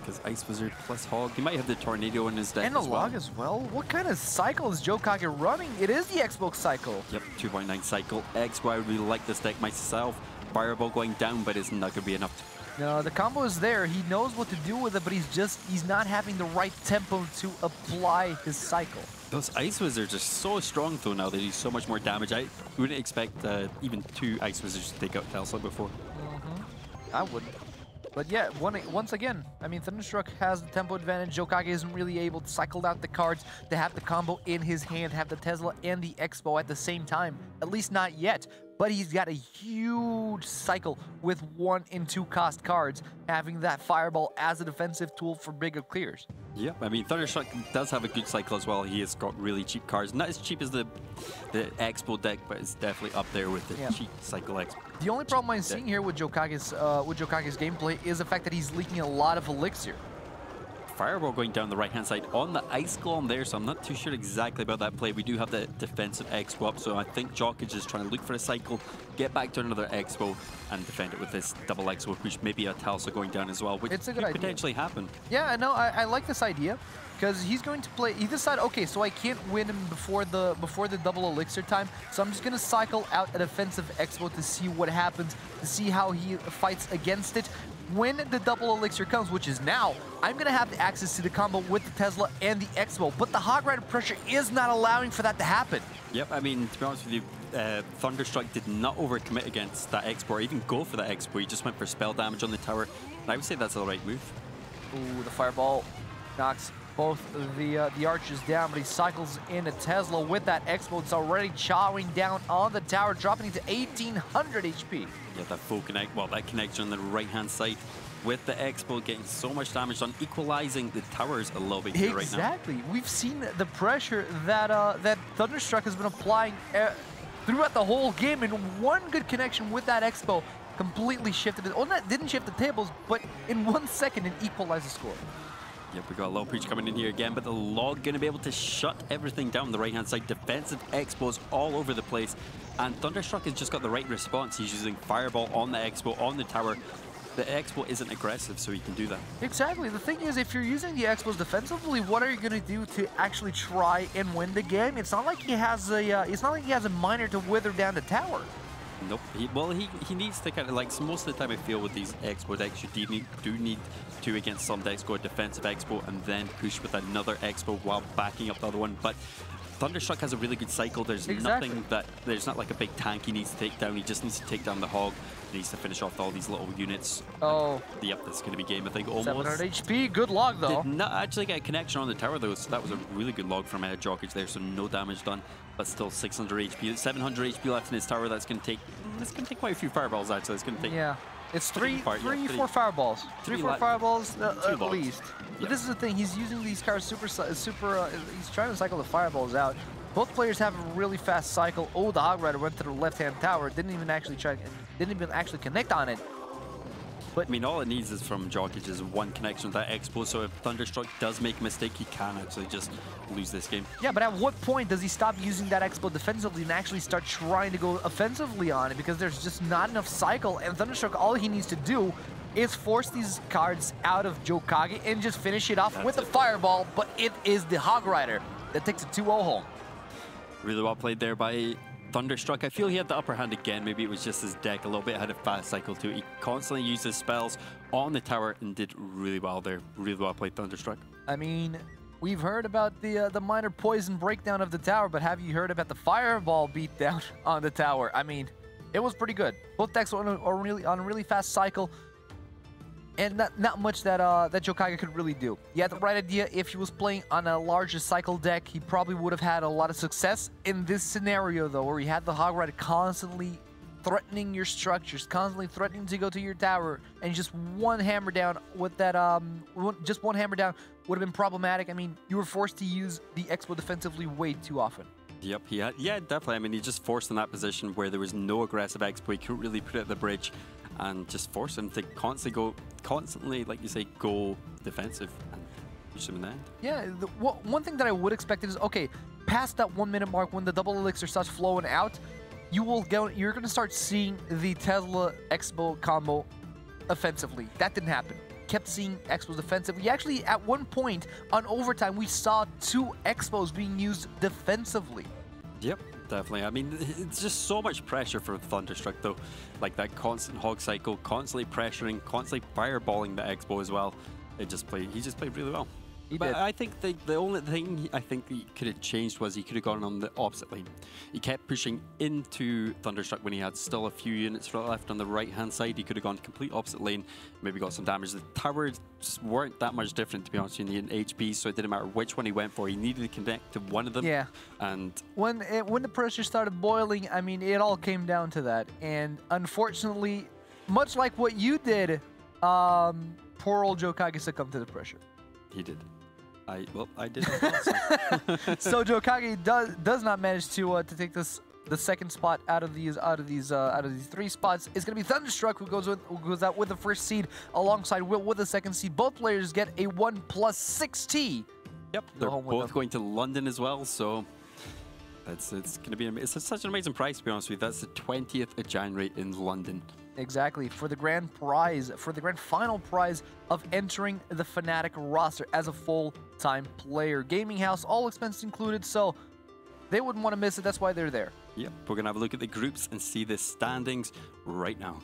Because Ice Wizard plus Hog. He might have the Tornado in his deck and as well. And a Log as well. What kind of cycle is Jock-itch running? It is the Xbox cycle. Yep, 2.9 cycle. Expo, I really like this deck myself. Fireball going down, but it's not going to be enough. No, the combo is there. He knows what to do with it, but he's not having the right tempo to apply his cycle. Those Ice Wizards are so strong, though, now they do so much more damage. I wouldn't expect even 2 Ice Wizards to take out Tesla before. I wouldn't. But yeah, once again, I mean, Thunderstruck has the tempo advantage. Jock-itch isn't really able to cycle out the cards to have the combo in his hand, have the Tesla and the Expo at the same time. At least not yet. But he's got a huge cycle with 1 and 2 cost cards, having that Fireball as a defensive tool for bigger clears. Yeah, I mean, Thunderstruck does have a good cycle as well. He has got really cheap cards. Not as cheap as the Expo deck, but it's definitely up there with the cheap cycle Expo. The only problem I'm seeing here with Jock-itch's gameplay is the fact that he's leaking a lot of elixir. Fireball going down the right-hand side on the Ice Golem there, so I'm not too sure exactly about that play. We do have the defensive Expo up, so I think Jock-itch is trying to look for a cycle, get back to another Expo, and defend it with this double Expo, which maybe a Talsa going down as well, which could potentially happen. Yeah, no, I like this idea, because he's going to play. He decided, okay, so I can't win him before the double elixir time, so I'm just going to cycle out a defensive Expo to see what happens, to see how he fights against it. When the double elixir comes, which is now, I'm going to have the access to the combo with the Tesla and the Expo, but the Hog Rider pressure is not allowing for that to happen. Yep, I mean, to be honest with you, Thunderstruck did not overcommit against that Expo or even go for that Expo. He just went for spell damage on the tower, and I would say that's the right move. Ooh, the Fireball knocks both the archers down, but he cycles in a Tesla with that Expo. It's already chowing down on the tower, dropping to 1800 HP. Yeah, that full connect, well, that connection on the right-hand side with the Expo getting so much damage done, equalizing the towers a little bit here right now. Exactly. We've seen the pressure that that Thunderstruck has been applying throughout the whole game, and one good connection with that Expo completely shifted it. Well, that didn't shift the tables, but in 1 second it equalized the score. Yep, we got a low preach coming in here again, but the log going to be able to shut everything down the right-hand side. Defensive Expos all over the place, and Thunderstruck has just got the right response. He's using Fireball on the Expo, on the tower. The Expo isn't aggressive, so he can do that. Exactly. The thing is, if you're using the Expos defensively, what are you going to do to actually try and win the game? It's not like he has a miner to wither down the tower. Nope. He needs to kind of, like, so most of the time I feel with these Expo decks, you do need to, against some decks, go a defensive Expo and then push with another Expo while backing up the other one. But Thunderstruck has a really good cycle. There's nothing that, there's not like a big tank he needs to take down. He just needs to take down the hog. He needs to finish off all these little units. Oh. Yep, that's going to be game, I think, almost. 700 HP, good log though. Did not actually get a connection on the tower though, so that was a really good log from Jock-itch there, so no damage done. But still 600 HP, 700 HP left in his tower. That's going to take quite a few fireballs actually. It's going to take... Yeah. It's four fireballs. Three, four fireballs at least. But yeah. This is the thing. He's using these cards he's trying to cycle the fireballs out. Both players have a really fast cycle. Oh, the Hog Rider went to the left-hand tower. Didn't even actually connect on it. But I mean, all it needs is from Jock-itch is one connection with that Expo, so if Thunderstruck does make a mistake, he can actually just lose this game. Yeah, but at what point does he stop using that Expo defensively and actually start trying to go offensively on it? Because there's just not enough cycle, and Thunderstruck, all he needs to do is force these cards out of Jock-itch and just finish it off with a Fireball, but it is the Hog Rider that takes a 2-0 home. Really well played there by Thunderstruck. I feel he had the upper hand again. Maybe it was just his deck a little bit had a fast cycle to it. He constantly used his spells on the tower and did really well there. Really well played, Thunderstruck. I mean, we've heard about the minor poison breakdown of the tower, but have you heard about the Fireball beatdown on the tower? I mean, it was pretty good. Both decks were on a really fast cycle, and not much that Jock-itch could really do. He had the right idea. If he was playing on a larger cycle deck, he probably would have had a lot of success. In this scenario, though, where he had the Hog Rider constantly threatening your structures, constantly threatening to go to your tower, and just one hammer down with that, just one hammer down would have been problematic. I mean, you were forced to use the Expo defensively way too often. Yep, yeah, definitely. I mean, he just forced in that position where there was no aggressive Expo. He couldn't really put it at the bridge, and just force him to constantly, like you say, go defensive and push him in the end. Yeah, one thing that I would expect is, okay, past that 1 minute mark when the double elixir starts flowing out, you're going to start seeing the Tesla Expo combo offensively. That didn't happen. Kept seeing Expos defensively. Actually, at one point on overtime, we saw 2 Expos being used defensively. Yep, definitely. I mean, it's just so much pressure for Thunderstruck, though. Like that constant hog cycle, constantly pressuring, constantly fireballing the Expo as well. He just played really well. But I think the only thing I think he could have changed was he could have gone on the opposite lane. He kept pushing into Thunderstruck when he had still a few units left on the right-hand side. He could have gone complete opposite lane, maybe got some damage. The towers weren't that much different, to be honest, in the HP, so it didn't matter which one he went for. He needed to connect to one of them. Yeah. And when the pressure started boiling, I mean, it all came down to that. And unfortunately, much like what you did, poor old Jock-itch succumbed to the pressure. He did. I did. So Jock-itch does not manage to take the second spot out of these 3 spots. It's gonna be Thunderstruck who goes out with the first seed alongside Will with the second seed. Both players get a OnePlus 6T. Yep, they're both going to London as well. So it's gonna be such an amazing prize, to be honest with you. That's the 20th of January in London. Exactly, for the grand prize, for the grand final prize of entering the Fnatic roster as a full-time player. Gaming house, all expenses included, so they wouldn't want to miss it. That's why they're there. Yep, we're going to have a look at the groups and see the standings right now.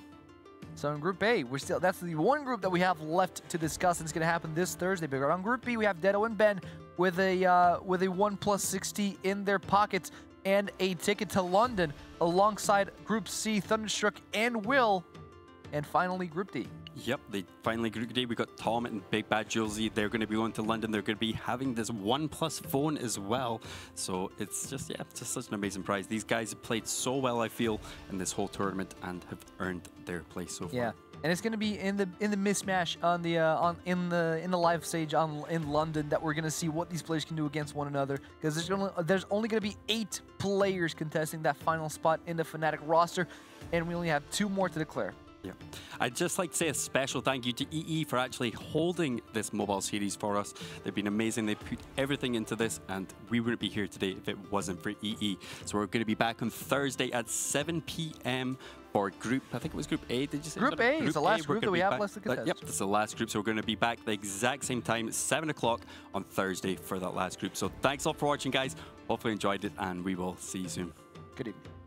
So in Group A, that's the one group that we have left to discuss, and it's going to happen this Thursday. But on Group B, we have Dedo and Ben with a OnePlus 6T in their pockets and a ticket to London, alongside Group C, Thunderstruck and Will, and finally Group D. Yep, they finally grew today. We got Tom and Big Bad Julesy. They're going to be going to London. They're going to be having this OnePlus phone as well. So it's just, yeah, just such an amazing prize. These guys have played so well, I feel, in this whole tournament and have earned their place so far. Yeah, and it's going to be in the mismatch on the in the live stage in London that we're going to see what these players can do against one another, because there's only going to be 8 players contesting that final spot in the Fnatic roster, and we only have 2 more to declare. Yeah, I'd just like to say a special thank you to EE for actually holding this mobile series for us. They've been amazing. They put everything into this, and we wouldn't be here today if it wasn't for EE. So we're going to be back on Thursday at 7 p.m. for group, I think it was Group A, did you say? Group A is the last group that we have left to contest. Yep, this is the last group, so we're going to be back the exact same time at 7 o'clock on Thursday for that last group. So thanks all for watching, guys. Hopefully you enjoyed it, and we will see you soon. Good evening.